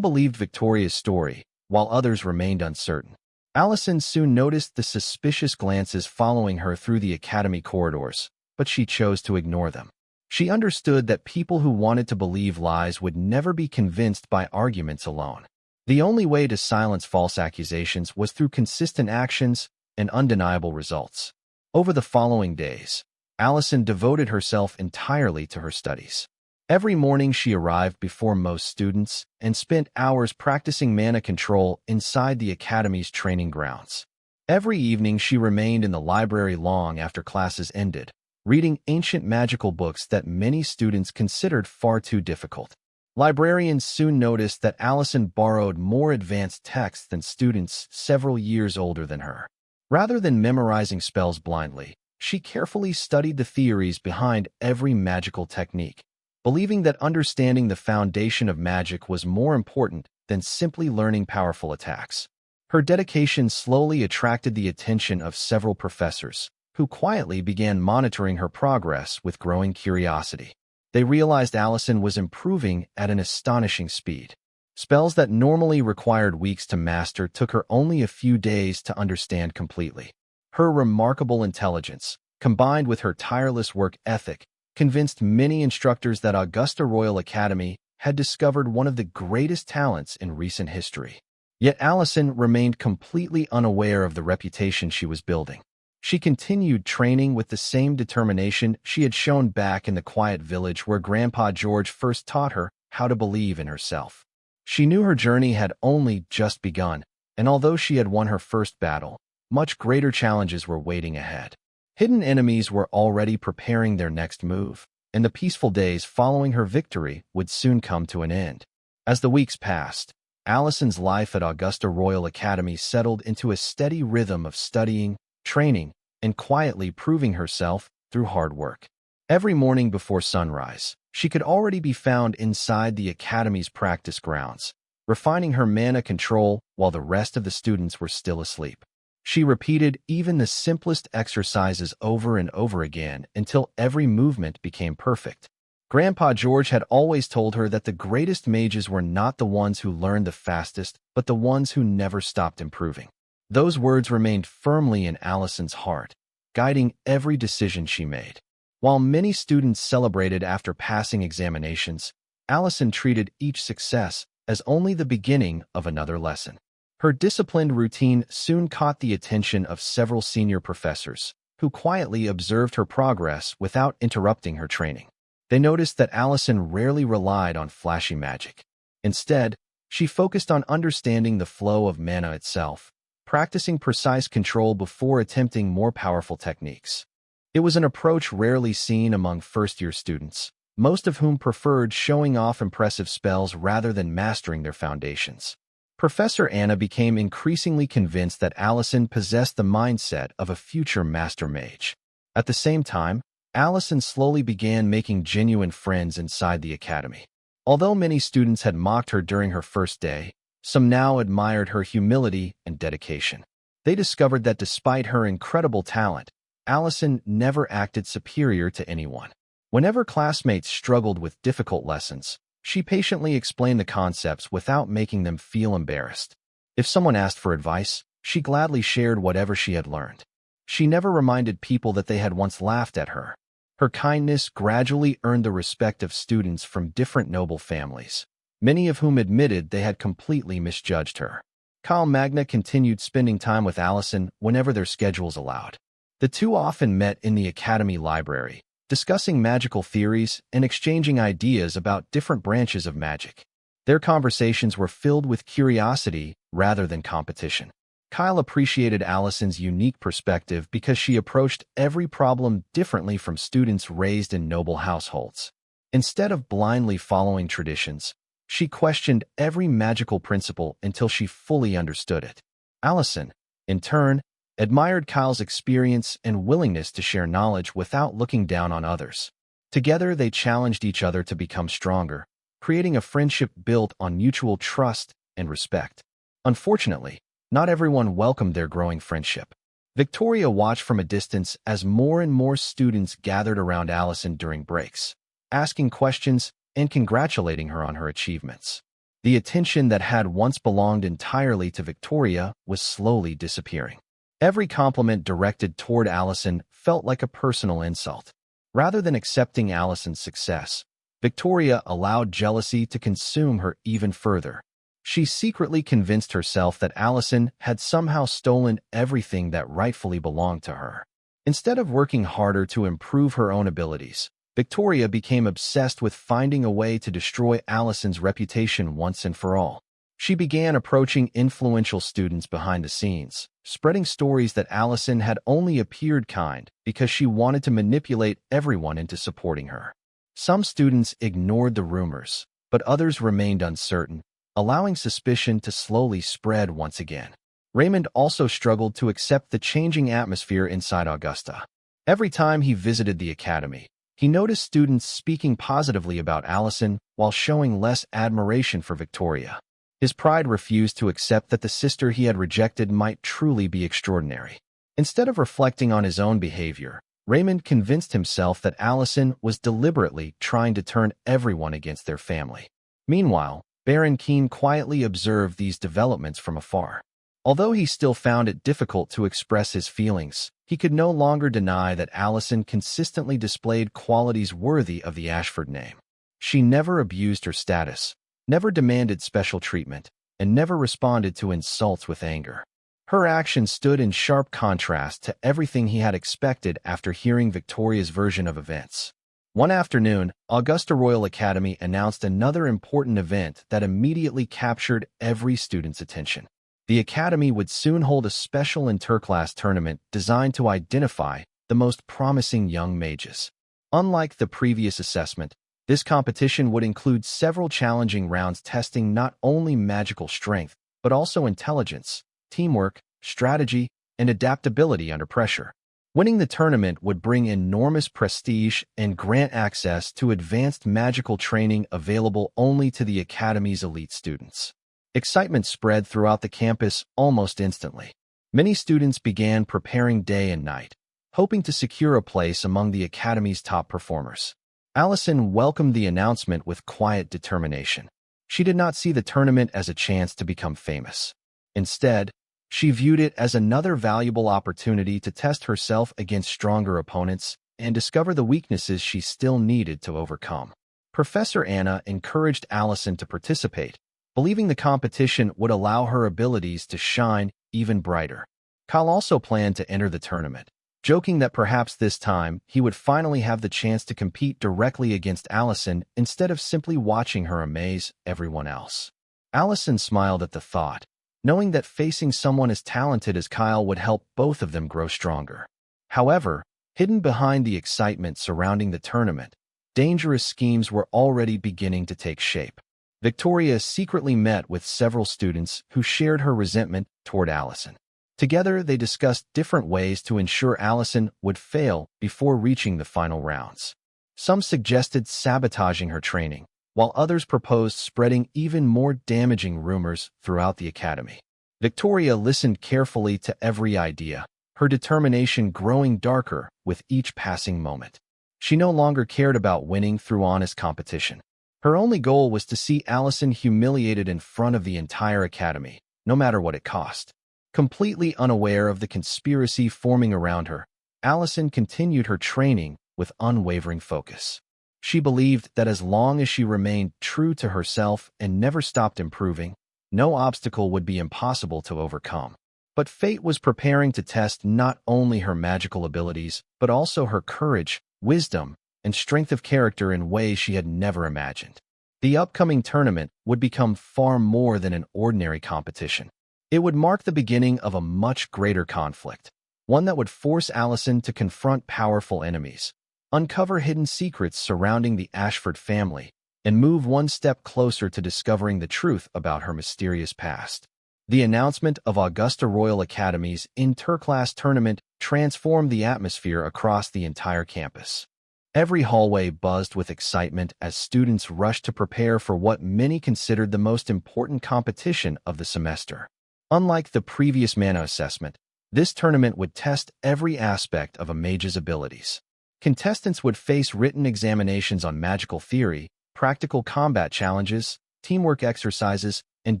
believed Victoria's story, while others remained uncertain. Allison soon noticed the suspicious glances following her through the academy corridors, but she chose to ignore them. She understood that people who wanted to believe lies would never be convinced by arguments alone. The only way to silence false accusations was through consistent actions and undeniable results. Over the following days, Allison devoted herself entirely to her studies. Every morning she arrived before most students and spent hours practicing mana control inside the academy's training grounds. Every evening she remained in the library long after classes ended, reading ancient magical books that many students considered far too difficult. Librarians soon noticed that Allison borrowed more advanced texts than students several years older than her. Rather than memorizing spells blindly, she carefully studied the theories behind every magical technique, believing that understanding the foundation of magic was more important than simply learning powerful attacks. Her dedication slowly attracted the attention of several professors, who quietly began monitoring her progress with growing curiosity. They realized Allison was improving at an astonishing speed. Spells that normally required weeks to master took her only a few days to understand completely. Her remarkable intelligence, combined with her tireless work ethic, convinced many instructors that Augusta Royal Academy had discovered one of the greatest talents in recent history. Yet Allison remained completely unaware of the reputation she was building. She continued training with the same determination she had shown back in the quiet village where Grandpa George first taught her how to believe in herself. She knew her journey had only just begun, and although she had won her first battle, much greater challenges were waiting ahead. Hidden enemies were already preparing their next move, and the peaceful days following her victory would soon come to an end. As the weeks passed, Allison's life at Augusta Royal Academy settled into a steady rhythm of studying, training, and quietly proving herself through hard work. Every morning before sunrise, she could already be found inside the academy's practice grounds, refining her mana control while the rest of the students were still asleep. She repeated even the simplest exercises over and over again until every movement became perfect. Grandpa George had always told her that the greatest mages were not the ones who learned the fastest, but the ones who never stopped improving. Those words remained firmly in Allison's heart, guiding every decision she made. While many students celebrated after passing examinations, Allison treated each success as only the beginning of another lesson. Her disciplined routine soon caught the attention of several senior professors, who quietly observed her progress without interrupting her training. They noticed that Allison rarely relied on flashy magic. Instead, she focused on understanding the flow of mana itself, practicing precise control before attempting more powerful techniques. It was an approach rarely seen among first-year students, most of whom preferred showing off impressive spells rather than mastering their foundations. Professor Anna became increasingly convinced that Allison possessed the mindset of a future master mage. At the same time, Allison slowly began making genuine friends inside the academy. Although many students had mocked her during her first day, some now admired her humility and dedication. They discovered that despite her incredible talent, Allison never acted superior to anyone. Whenever classmates struggled with difficult lessons, she patiently explained the concepts without making them feel embarrassed. If someone asked for advice, she gladly shared whatever she had learned. She never reminded people that they had once laughed at her. Her kindness gradually earned the respect of students from different noble families, many of whom admitted they had completely misjudged her. Kyle Magna continued spending time with Allison whenever their schedules allowed. The two often met in the academy library, discussing magical theories and exchanging ideas about different branches of magic. Their conversations were filled with curiosity rather than competition. Kyle appreciated Allison's unique perspective because she approached every problem differently from students raised in noble households. Instead of blindly following traditions, she questioned every magical principle until she fully understood it. Allison, in turn, admired Kyle's experience and willingness to share knowledge without looking down on others. Together, they challenged each other to become stronger, creating a friendship built on mutual trust and respect. Unfortunately, not everyone welcomed their growing friendship. Victoria watched from a distance as more and more students gathered around Allison during breaks, asking questions and congratulating her on her achievements. The attention that had once belonged entirely to Victoria was slowly disappearing. Every compliment directed toward Allison felt like a personal insult. Rather than accepting Allison's success, Victoria allowed jealousy to consume her even further. She secretly convinced herself that Allison had somehow stolen everything that rightfully belonged to her. Instead of working harder to improve her own abilities, Victoria became obsessed with finding a way to destroy Allison's reputation once and for all. She began approaching influential students behind the scenes, spreading stories that Allison had only appeared kind because she wanted to manipulate everyone into supporting her. Some students ignored the rumors, but others remained uncertain, allowing suspicion to slowly spread once again. Raymond also struggled to accept the changing atmosphere inside Augusta. Every time he visited the academy, he noticed students speaking positively about Allison while showing less admiration for Victoria. His pride refused to accept that the sister he had rejected might truly be extraordinary. Instead of reflecting on his own behavior, Raymond convinced himself that Allison was deliberately trying to turn everyone against their family. Meanwhile, Baron Keene quietly observed these developments from afar. Although he still found it difficult to express his feelings, he could no longer deny that Allison consistently displayed qualities worthy of the Ashford name. She never abused her status, never demanded special treatment, and never responded to insults with anger. Her actions stood in sharp contrast to everything he had expected after hearing Victoria's version of events. One afternoon, Augusta Royal Academy announced another important event that immediately captured every student's attention. The Academy would soon hold a special interclass tournament designed to identify the most promising young mages. Unlike the previous assessment, this competition would include several challenging rounds testing not only magical strength, but also intelligence, teamwork, strategy, and adaptability under pressure. Winning the tournament would bring enormous prestige and grant access to advanced magical training available only to the Academy's elite students. Excitement spread throughout the campus almost instantly. Many students began preparing day and night, hoping to secure a place among the Academy's top performers. Allison welcomed the announcement with quiet determination. She did not see the tournament as a chance to become famous. Instead, she viewed it as another valuable opportunity to test herself against stronger opponents and discover the weaknesses she still needed to overcome. Professor Anna encouraged Allison to participate, believing the competition would allow her abilities to shine even brighter. Kyle also planned to enter the tournament, joking that perhaps this time he would finally have the chance to compete directly against Allison instead of simply watching her amaze everyone else. Allison smiled at the thought, knowing that facing someone as talented as Kyle would help both of them grow stronger. However, hidden behind the excitement surrounding the tournament, dangerous schemes were already beginning to take shape. Victoria secretly met with several students who shared her resentment toward Allison. Together, they discussed different ways to ensure Allison would fail before reaching the final rounds. Some suggested sabotaging her training, while others proposed spreading even more damaging rumors throughout the Academy. Victoria listened carefully to every idea, her determination growing darker with each passing moment. She no longer cared about winning through honest competition. Her only goal was to see Allison humiliated in front of the entire Academy, no matter what it cost. Completely unaware of the conspiracy forming around her, Allison continued her training with unwavering focus. She believed that as long as she remained true to herself and never stopped improving, no obstacle would be impossible to overcome. But fate was preparing to test not only her magical abilities, but also her courage, wisdom, and strength of character in ways she had never imagined. The upcoming tournament would become far more than an ordinary competition. It would mark the beginning of a much greater conflict, one that would force Allison to confront powerful enemies, uncover hidden secrets surrounding the Ashford family, and move one step closer to discovering the truth about her mysterious past. The announcement of Augusta Royal Academy's interclass tournament transformed the atmosphere across the entire campus. Every hallway buzzed with excitement as students rushed to prepare for what many considered the most important competition of the semester. Unlike the previous mana assessment, this tournament would test every aspect of a mage's abilities. Contestants would face written examinations on magical theory, practical combat challenges, teamwork exercises, and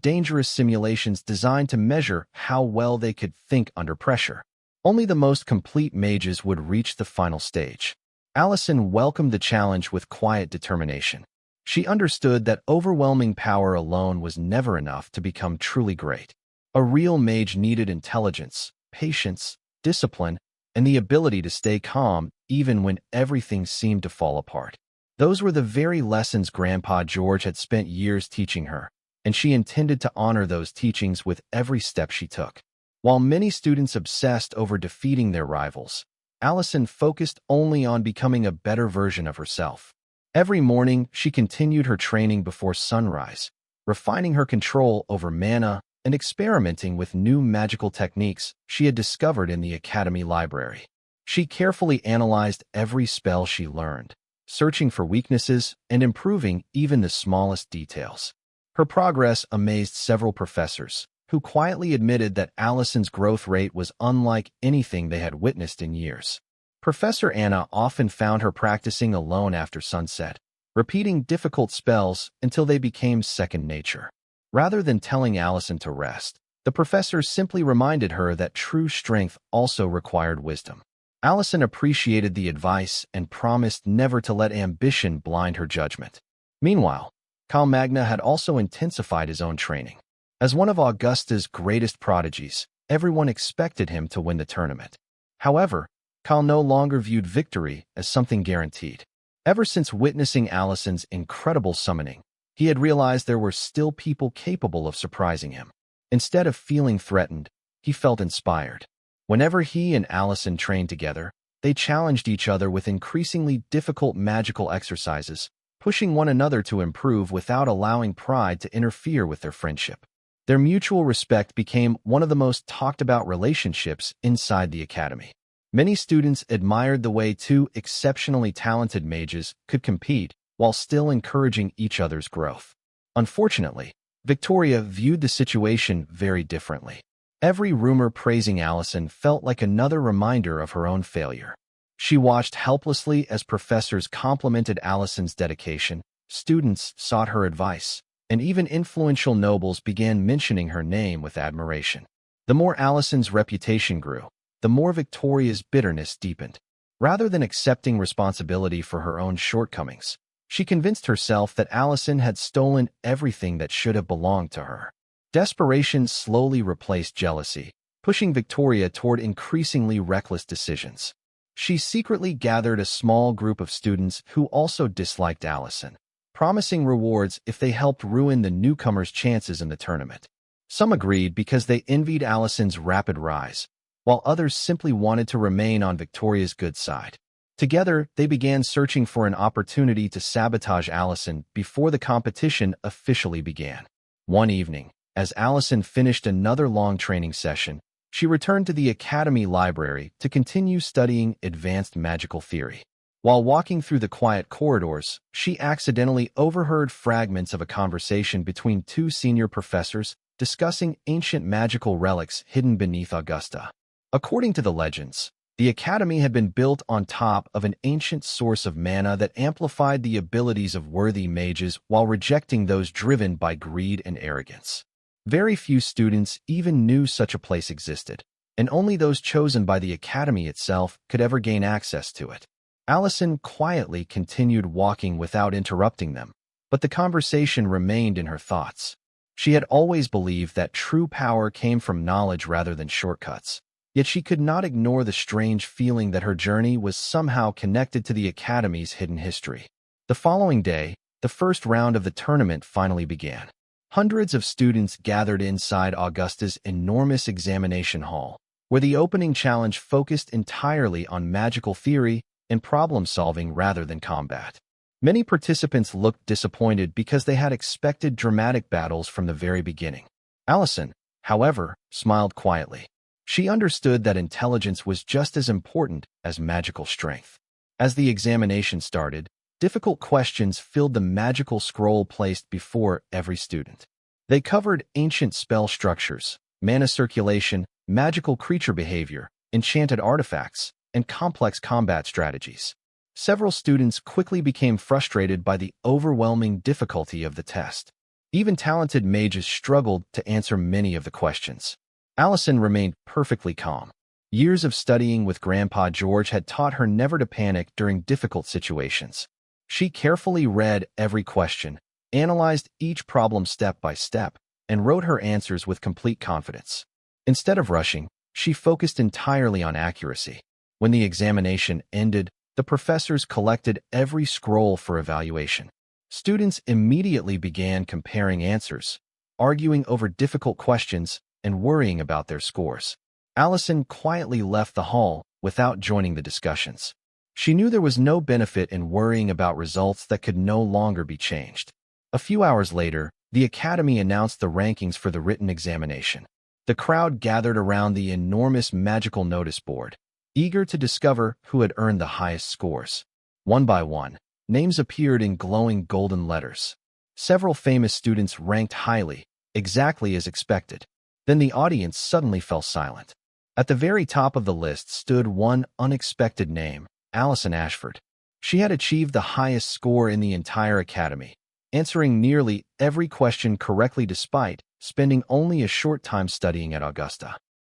dangerous simulations designed to measure how well they could think under pressure. Only the most complete mages would reach the final stage. Allison welcomed the challenge with quiet determination. She understood that overwhelming power alone was never enough to become truly great. A real mage needed intelligence, patience, discipline, and the ability to stay calm even when everything seemed to fall apart. Those were the very lessons Grandpa George had spent years teaching her, and she intended to honor those teachings with every step she took. While many students obsessed over defeating their rivals, Allison focused only on becoming a better version of herself. Every morning, she continued her training before sunrise, refining her control over mana and experimenting with new magical techniques she had discovered in the Academy library. She carefully analyzed every spell she learned, searching for weaknesses and improving even the smallest details. Her progress amazed several professors, who quietly admitted that Allison's growth rate was unlike anything they had witnessed in years. Professor Anna often found her practicing alone after sunset, repeating difficult spells until they became second nature. Rather than telling Allison to rest, the professor simply reminded her that true strength also required wisdom. Allison appreciated the advice and promised never to let ambition blind her judgment. Meanwhile, Kyle Magna had also intensified his own training. As one of Augusta's greatest prodigies, everyone expected him to win the tournament. However, Kyle no longer viewed victory as something guaranteed. Ever since witnessing Allison's incredible summoning, he had realized there were still people capable of surprising him. Instead of feeling threatened, he felt inspired. Whenever he and Allison trained together, they challenged each other with increasingly difficult magical exercises, pushing one another to improve without allowing pride to interfere with their friendship. Their mutual respect became one of the most talked-about relationships inside the academy. Many students admired the way two exceptionally talented mages could compete while still encouraging each other's growth. Unfortunately, Victoria viewed the situation very differently. Every rumor praising Allison felt like another reminder of her own failure. She watched helplessly as professors complimented Allison's dedication, students sought her advice, and even influential nobles began mentioning her name with admiration. The more Allison's reputation grew, the more Victoria's bitterness deepened. Rather than accepting responsibility for her own shortcomings, she convinced herself that Allison had stolen everything that should have belonged to her. Desperation slowly replaced jealousy, pushing Victoria toward increasingly reckless decisions. She secretly gathered a small group of students who also disliked Allison, promising rewards if they helped ruin the newcomer's chances in the tournament. Some agreed because they envied Allison's rapid rise, while others simply wanted to remain on Victoria's good side. Together, they began searching for an opportunity to sabotage Allison before the competition officially began. One evening, as Allison finished another long training session, she returned to the academy library to continue studying advanced magical theory. While walking through the quiet corridors, she accidentally overheard fragments of a conversation between two senior professors discussing ancient magical relics hidden beneath Augusta. According to the legends, the academy had been built on top of an ancient source of mana that amplified the abilities of worthy mages while rejecting those driven by greed and arrogance. Very few students even knew such a place existed, and only those chosen by the academy itself could ever gain access to it. Allison quietly continued walking without interrupting them, but the conversation remained in her thoughts. She had always believed that true power came from knowledge rather than shortcuts. Yet she could not ignore the strange feeling that her journey was somehow connected to the academy's hidden history. The following day, the first round of the tournament finally began. Hundreds of students gathered inside Augusta's enormous examination hall, where the opening challenge focused entirely on magical theory and problem-solving rather than combat. Many participants looked disappointed because they had expected dramatic battles from the very beginning. Allison, however, smiled quietly. She understood that intelligence was just as important as magical strength. As the examination started, difficult questions filled the magical scroll placed before every student. They covered ancient spell structures, mana circulation, magical creature behavior, enchanted artifacts, and complex combat strategies. Several students quickly became frustrated by the overwhelming difficulty of the test. Even talented mages struggled to answer many of the questions. Allison remained perfectly calm. Years of studying with Grandpa George had taught her never to panic during difficult situations. She carefully read every question, analyzed each problem step by step, and wrote her answers with complete confidence. Instead of rushing, she focused entirely on accuracy. When the examination ended, the professors collected every scroll for evaluation. Students immediately began comparing answers, arguing over difficult questions, and worrying about their scores. Allison quietly left the hall without joining the discussions. She knew there was no benefit in worrying about results that could no longer be changed. A few hours later, the academy announced the rankings for the written examination. The crowd gathered around the enormous magical notice board, eager to discover who had earned the highest scores. One by one, names appeared in glowing golden letters. Several famous students ranked highly, exactly as expected. Then the audience suddenly fell silent. At the very top of the list stood one unexpected name, Allison Ashford. She had achieved the highest score in the entire academy, answering nearly every question correctly despite spending only a short time studying at Augusta.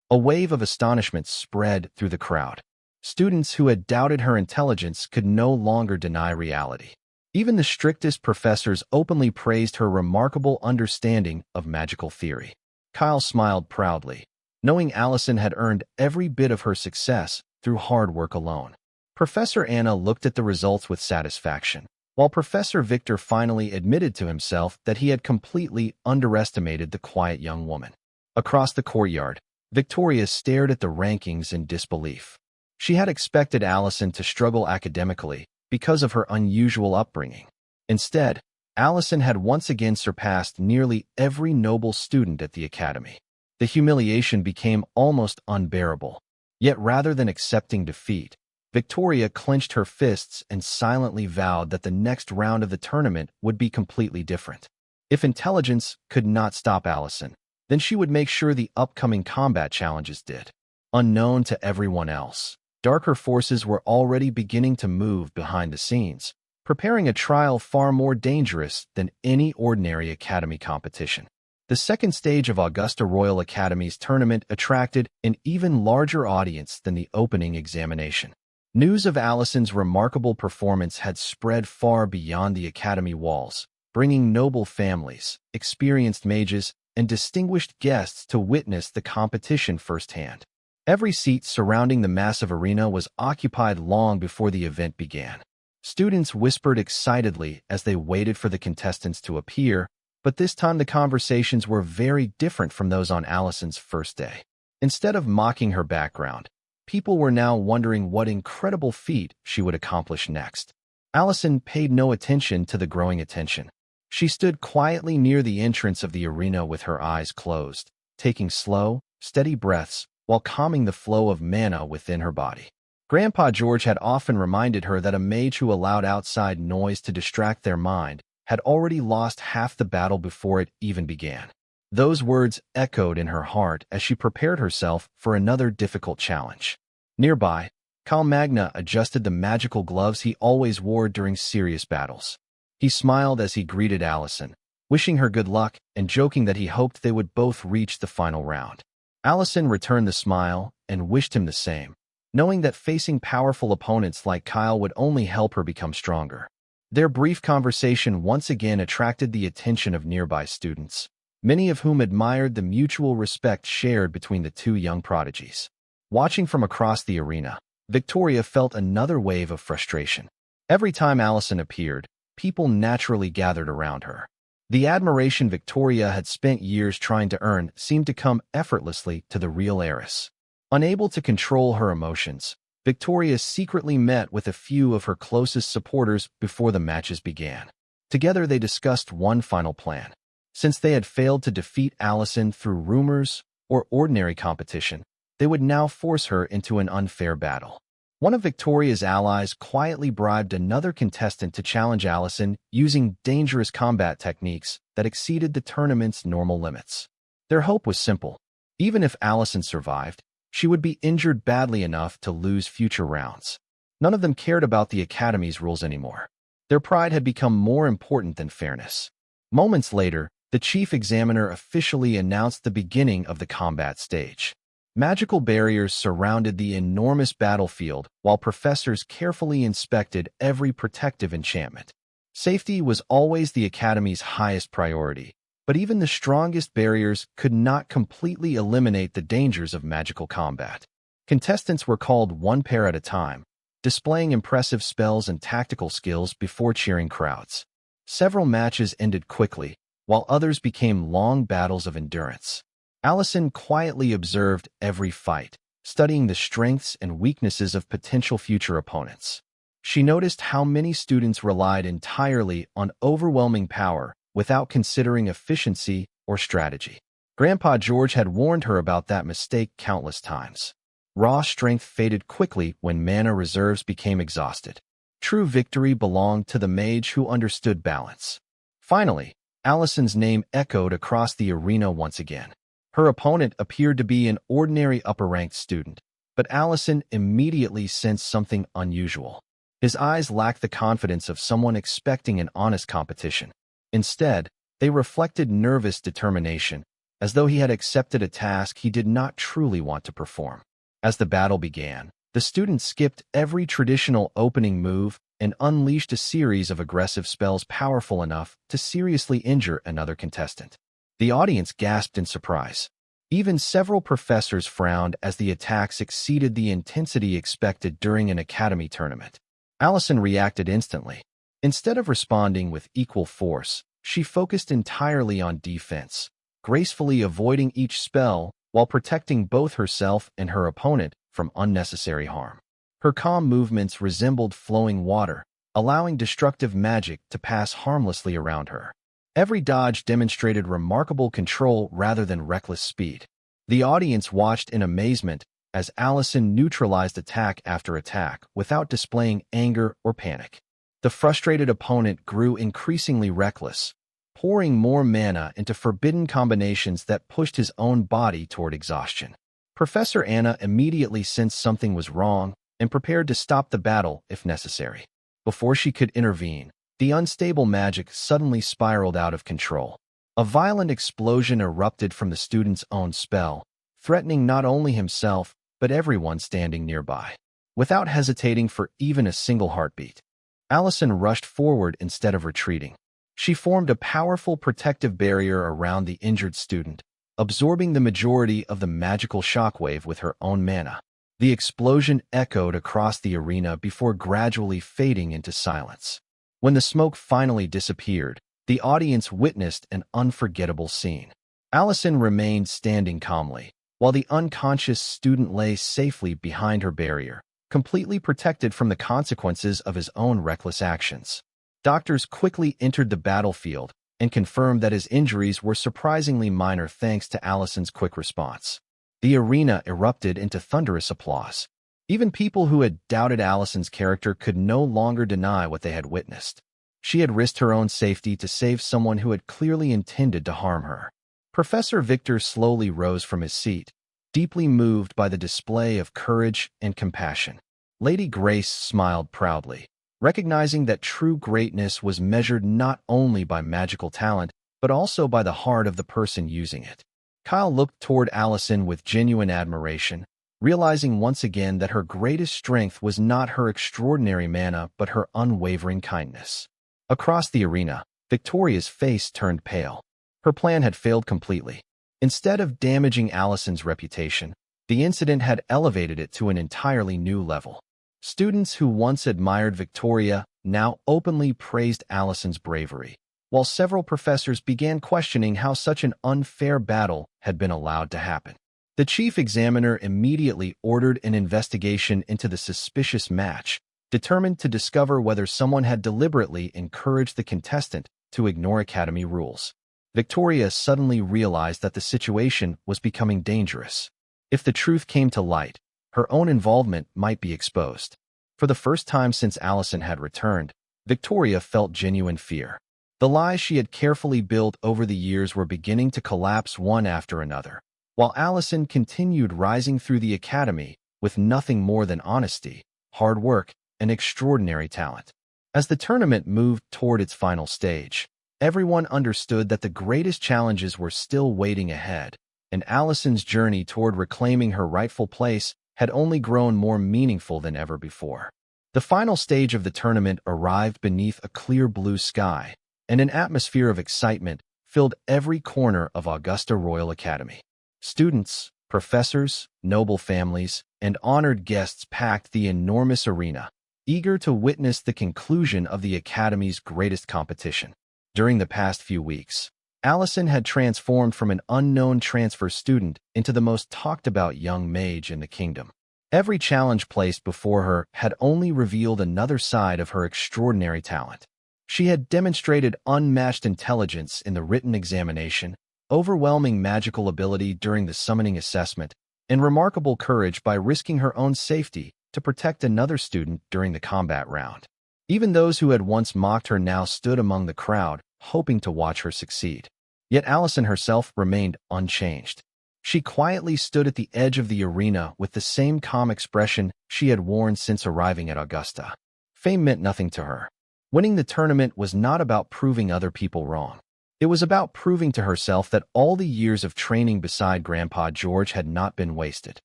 A wave of astonishment spread through the crowd. Students who had doubted her intelligence could no longer deny reality. Even the strictest professors openly praised her remarkable understanding of magical theory. Kyle smiled proudly, knowing Allison had earned every bit of her success through hard work alone. Professor Anna looked at the results with satisfaction, while Professor Victor finally admitted to himself that he had completely underestimated the quiet young woman. Across the courtyard, Victoria stared at the rankings in disbelief. She had expected Allison to struggle academically because of her unusual upbringing. Instead, Allison had once again surpassed nearly every noble student at the academy. The humiliation became almost unbearable. Yet rather than accepting defeat, Victoria clenched her fists and silently vowed that the next round of the tournament would be completely different. If intelligence could not stop Allison, then she would make sure the upcoming combat challenges did. Unknown to everyone else, darker forces were already beginning to move behind the scenes, preparing a trial far more dangerous than any ordinary academy competition. The second stage of Augusta Royal Academy's tournament attracted an even larger audience than the opening examination. News of Allison's remarkable performance had spread far beyond the academy walls, bringing noble families, experienced mages, and distinguished guests to witness the competition firsthand. Every seat surrounding the massive arena was occupied long before the event began. Students whispered excitedly as they waited for the contestants to appear, but this time the conversations were very different from those on Allison's first day. Instead of mocking her background, people were now wondering what incredible feat she would accomplish next. Allison paid no attention to the growing attention. She stood quietly near the entrance of the arena with her eyes closed, taking slow, steady breaths while calming the flow of mana within her body. Grandpa George had often reminded her that a mage who allowed outside noise to distract their mind had already lost half the battle before it even began. Those words echoed in her heart as she prepared herself for another difficult challenge. Nearby, Kal Magna adjusted the magical gloves he always wore during serious battles. He smiled as he greeted Allison, wishing her good luck and joking that he hoped they would both reach the final round. Allison returned the smile and wished him the same, knowing that facing powerful opponents like Kyle would only help her become stronger. Their brief conversation once again attracted the attention of nearby students, many of whom admired the mutual respect shared between the two young prodigies. Watching from across the arena, Victoria felt another wave of frustration. Every time Allison appeared, people naturally gathered around her. The admiration Victoria had spent years trying to earn seemed to come effortlessly to the real heiress. Unable to control her emotions, Victoria secretly met with a few of her closest supporters before the matches began. Together they discussed one final plan. Since they had failed to defeat Allison through rumors or ordinary competition, they would now force her into an unfair battle. One of Victoria's allies quietly bribed another contestant to challenge Allison using dangerous combat techniques that exceeded the tournament's normal limits. Their hope was simple. Even if Allison survived, she would be injured badly enough to lose future rounds. None of them cared about the Academy's rules anymore. Their pride had become more important than fairness. Moments later, the chief examiner officially announced the beginning of the combat stage. Magical barriers surrounded the enormous battlefield while professors carefully inspected every protective enchantment. Safety was always the Academy's highest priority, but even the strongest barriers could not completely eliminate the dangers of magical combat. Contestants were called one pair at a time, displaying impressive spells and tactical skills before cheering crowds. Several matches ended quickly, while others became long battles of endurance. Allison quietly observed every fight, studying the strengths and weaknesses of potential future opponents. She noticed how many students relied entirely on overwhelming power without considering efficiency or strategy. Grandpa George had warned her about that mistake countless times. Raw strength faded quickly when mana reserves became exhausted. True victory belonged to the mage who understood balance. Finally, Allison's name echoed across the arena once again. Her opponent appeared to be an ordinary upper-ranked student, but Allison immediately sensed something unusual. His eyes lacked the confidence of someone expecting an honest competition. Instead, they reflected nervous determination, as though he had accepted a task he did not truly want to perform. As the battle began, the student skipped every traditional opening move and unleashed a series of aggressive spells powerful enough to seriously injure another contestant. The audience gasped in surprise. Even several professors frowned as the attacks exceeded the intensity expected during an academy tournament. Allison reacted instantly. Instead of responding with equal force, she focused entirely on defense. gracefully avoiding each spell while protecting both herself and her opponent from unnecessary harm. Her calm movements resembled flowing water, allowing destructive magic to pass harmlessly around her. Every dodge demonstrated remarkable control rather than reckless speed. The audience watched in amazement as Allison neutralized attack after attack without displaying anger or panic. The frustrated opponent grew increasingly reckless, pouring more mana into forbidden combinations that pushed his own body toward exhaustion. Professor Anna immediately sensed something was wrong and prepared to stop the battle if necessary. Before she could intervene, the unstable magic suddenly spiraled out of control. A violent explosion erupted from the student's own spell, threatening not only himself, but everyone standing nearby. Without hesitating for even a single heartbeat, Allison rushed forward instead of retreating. She formed a powerful protective barrier around the injured student, absorbing the majority of the magical shockwave with her own mana. The explosion echoed across the arena before gradually fading into silence. When the smoke finally disappeared, the audience witnessed an unforgettable scene. Allison remained standing calmly, while the unconscious student lay safely behind her barrier, completely protected from the consequences of his own reckless actions. Doctors quickly entered the battlefield and confirmed that his injuries were surprisingly minor thanks to Allison's quick response. The arena erupted into thunderous applause. Even people who had doubted Allison's character could no longer deny what they had witnessed. She had risked her own safety to save someone who had clearly intended to harm her. Professor Victor slowly rose from his seat, deeply moved by the display of courage and compassion. Lady Grace smiled proudly, recognizing that true greatness was measured not only by magical talent, but also by the heart of the person using it. Kyle looked toward Allison with genuine admiration, realizing once again that her greatest strength was not her extraordinary mana but her unwavering kindness. Across the arena, Victoria's face turned pale. Her plan had failed completely. Instead of damaging Allison's reputation, the incident had elevated it to an entirely new level. Students who once admired Victoria now openly praised Allison's bravery, while several professors began questioning how such an unfair battle had been allowed to happen. The chief examiner immediately ordered an investigation into the suspicious match, determined to discover whether someone had deliberately encouraged the contestant to ignore academy rules. Victoria suddenly realized that the situation was becoming dangerous. If the truth came to light, her own involvement might be exposed. For the first time since Allison had returned, Victoria felt genuine fear. The lies she had carefully built over the years were beginning to collapse one after another, while Allison continued rising through the academy with nothing more than honesty, hard work, and extraordinary talent. As the tournament moved toward its final stage, everyone understood that the greatest challenges were still waiting ahead, and Allison's journey toward reclaiming her rightful place had only grown more meaningful than ever before. The final stage of the tournament arrived beneath a clear blue sky, and an atmosphere of excitement filled every corner of Augusta Royal Academy. Students, professors, noble families, and honored guests packed the enormous arena, eager to witness the conclusion of the Academy's greatest competition. During the past few weeks, Allison had transformed from an unknown transfer student into the most talked-about young mage in the kingdom. Every challenge placed before her had only revealed another side of her extraordinary talent. She had demonstrated unmatched intelligence in the written examination, overwhelming magical ability during the summoning assessment, and remarkable courage by risking her own safety to protect another student during the combat round. Even those who had once mocked her now stood among the crowd, hoping to watch her succeed. Yet Allison herself remained unchanged. She quietly stood at the edge of the arena with the same calm expression she had worn since arriving at Augusta. Fame meant nothing to her. Winning the tournament was not about proving other people wrong. It was about proving to herself that all the years of training beside Grandpa George had not been wasted.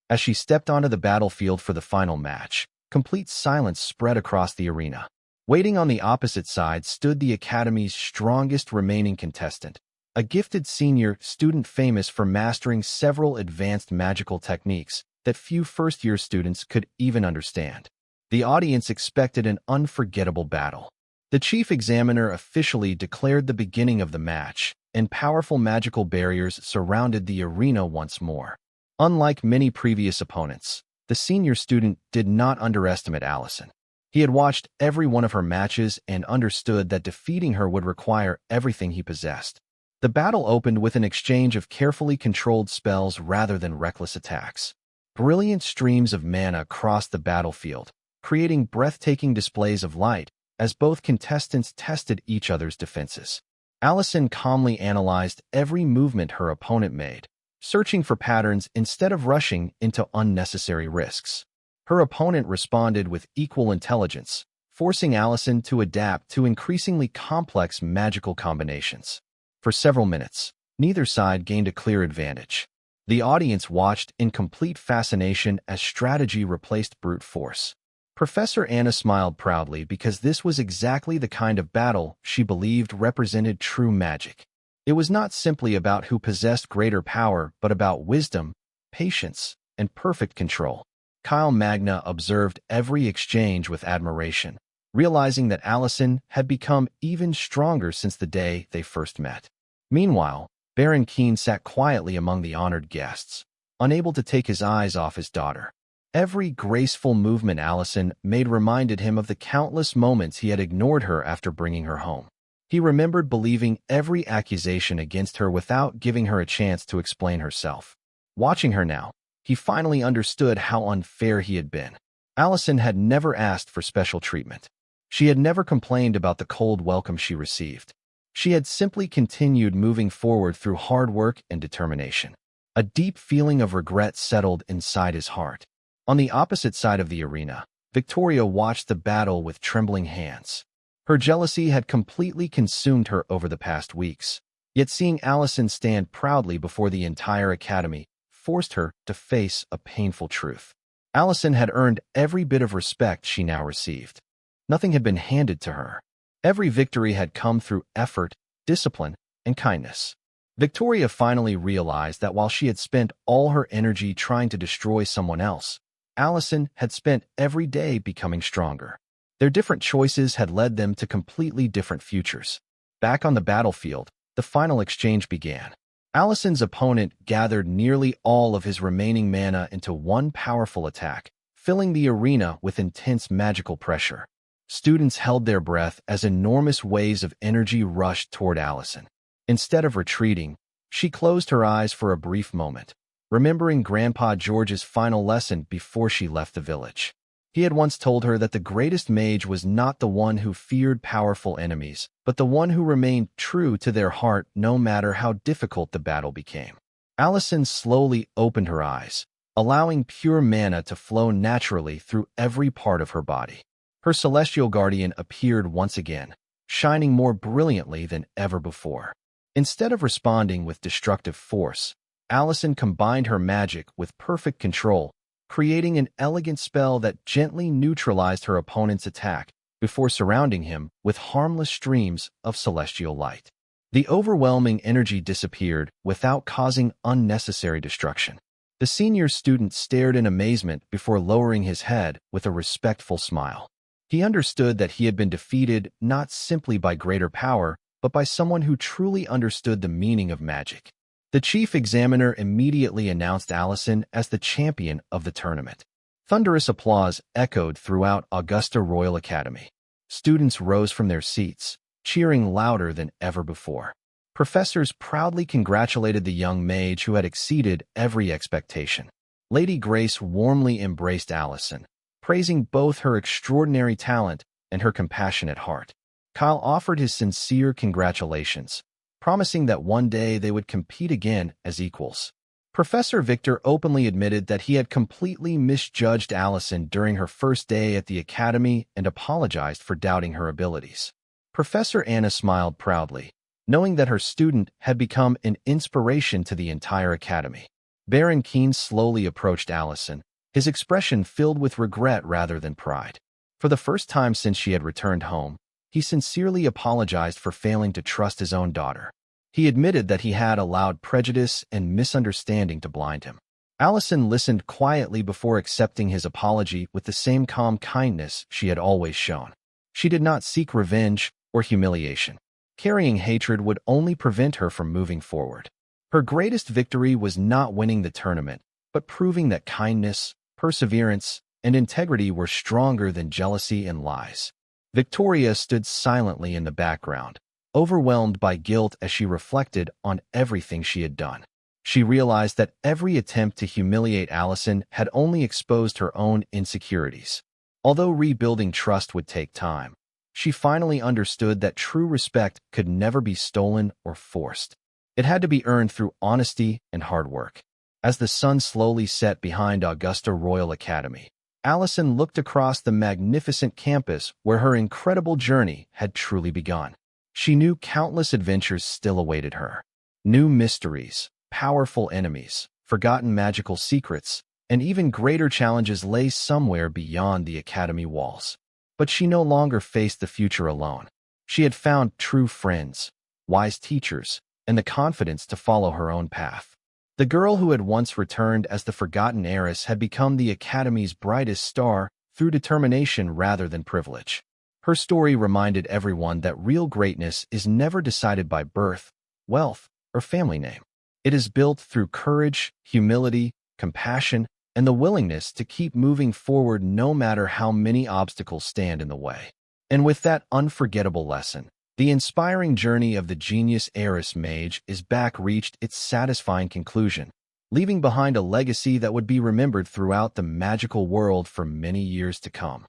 As she stepped onto the battlefield for the final match, complete silence spread across the arena. Waiting on the opposite side stood the Academy's strongest remaining contestant, a gifted senior student famous for mastering several advanced magical techniques that few first-year students could even understand. The audience expected an unforgettable battle. The chief examiner officially declared the beginning of the match, and powerful magical barriers surrounded the arena once more. Unlike many previous opponents, the senior student did not underestimate Allison. He had watched every one of her matches and understood that defeating her would require everything he possessed. The battle opened with an exchange of carefully controlled spells rather than reckless attacks. Brilliant streams of mana crossed the battlefield, creating breathtaking displays of light as both contestants tested each other's defenses. Allison calmly analyzed every movement her opponent made, searching for patterns instead of rushing into unnecessary risks. Her opponent responded with equal intelligence, forcing Allison to adapt to increasingly complex magical combinations. For several minutes, neither side gained a clear advantage. The audience watched in complete fascination as strategy replaced brute force. Professor Anna smiled proudly because this was exactly the kind of battle she believed represented true magic. It was not simply about who possessed greater power, but about wisdom, patience, and perfect control. Kyle Magna observed every exchange with admiration, realizing that Allison had become even stronger since the day they first met. Meanwhile, Baron Keene sat quietly among the honored guests, unable to take his eyes off his daughter. Every graceful movement Allison made reminded him of the countless moments he had ignored her after bringing her home. He remembered believing every accusation against her without giving her a chance to explain herself. Watching her now, he finally understood how unfair he had been. Allison had never asked for special treatment. She had never complained about the cold welcome she received. She had simply continued moving forward through hard work and determination. A deep feeling of regret settled inside his heart. On the opposite side of the arena, Victoria watched the battle with trembling hands. Her jealousy had completely consumed her over the past weeks, yet seeing Allison stand proudly before the entire academy forced her to face a painful truth. Allison had earned every bit of respect she now received. Nothing had been handed to her. Every victory had come through effort, discipline, and kindness. Victoria finally realized that while she had spent all her energy trying to destroy someone else, Allison had spent every day becoming stronger. Their different choices had led them to completely different futures. Back on the battlefield, the final exchange began. Allison's opponent gathered nearly all of his remaining mana into one powerful attack, filling the arena with intense magical pressure. Students held their breath as enormous waves of energy rushed toward Allison. Instead of retreating, she closed her eyes for a brief moment, remembering Grandpa George's final lesson before she left the village. He had once told her that the greatest mage was not the one who feared powerful enemies, but the one who remained true to their heart no matter how difficult the battle became. Allison slowly opened her eyes, allowing pure mana to flow naturally through every part of her body. Her celestial guardian appeared once again, shining more brilliantly than ever before. Instead of responding with destructive force, Allison combined her magic with perfect control, creating an elegant spell that gently neutralized her opponent's attack before surrounding him with harmless streams of celestial light. The overwhelming energy disappeared without causing unnecessary destruction. The senior student stared in amazement before lowering his head with a respectful smile. He understood that he had been defeated not simply by greater power, but by someone who truly understood the meaning of magic. The chief examiner immediately announced Allison as the champion of the tournament. Thunderous applause echoed throughout Augusta Royal Academy. Students rose from their seats, cheering louder than ever before. Professors proudly congratulated the young mage who had exceeded every expectation. Lady Grace warmly embraced Allison, praising both her extraordinary talent and her compassionate heart. Kyle offered his sincere congratulations, promising that one day they would compete again as equals. Professor Victor openly admitted that he had completely misjudged Allison during her first day at the academy and apologized for doubting her abilities. Professor Anna smiled proudly, knowing that her student had become an inspiration to the entire academy. Baron Keene slowly approached Allison, his expression filled with regret rather than pride. For the first time since she had returned home, he sincerely apologized for failing to trust his own daughter. He admitted that he had allowed prejudice and misunderstanding to blind him. Allison listened quietly before accepting his apology with the same calm kindness she had always shown. She did not seek revenge or humiliation. Carrying hatred would only prevent her from moving forward. Her greatest victory was not winning the tournament, but proving that kindness, perseverance, and integrity were stronger than jealousy and lies. Victoria stood silently in the background, overwhelmed by guilt as she reflected on everything she had done. She realized that every attempt to humiliate Allison had only exposed her own insecurities. Although rebuilding trust would take time, she finally understood that true respect could never be stolen or forced. It had to be earned through honesty and hard work. As the sun slowly set behind Augusta Royal Academy, Allison looked across the magnificent campus where her incredible journey had truly begun. She knew countless adventures still awaited her. New mysteries, powerful enemies, forgotten magical secrets, and even greater challenges lay somewhere beyond the academy walls. But she no longer faced the future alone. She had found true friends, wise teachers, and the confidence to follow her own path. The girl who had once returned as the forgotten heiress had become the academy's brightest star through determination rather than privilege. Her story reminded everyone that real greatness is never decided by birth, wealth, or family name. It is built through courage, humility, compassion, and the willingness to keep moving forward no matter how many obstacles stand in the way. And with that unforgettable lesson, the inspiring journey of the genius Heiress Mage is back reached its satisfying conclusion, leaving behind a legacy that would be remembered throughout the magical world for many years to come.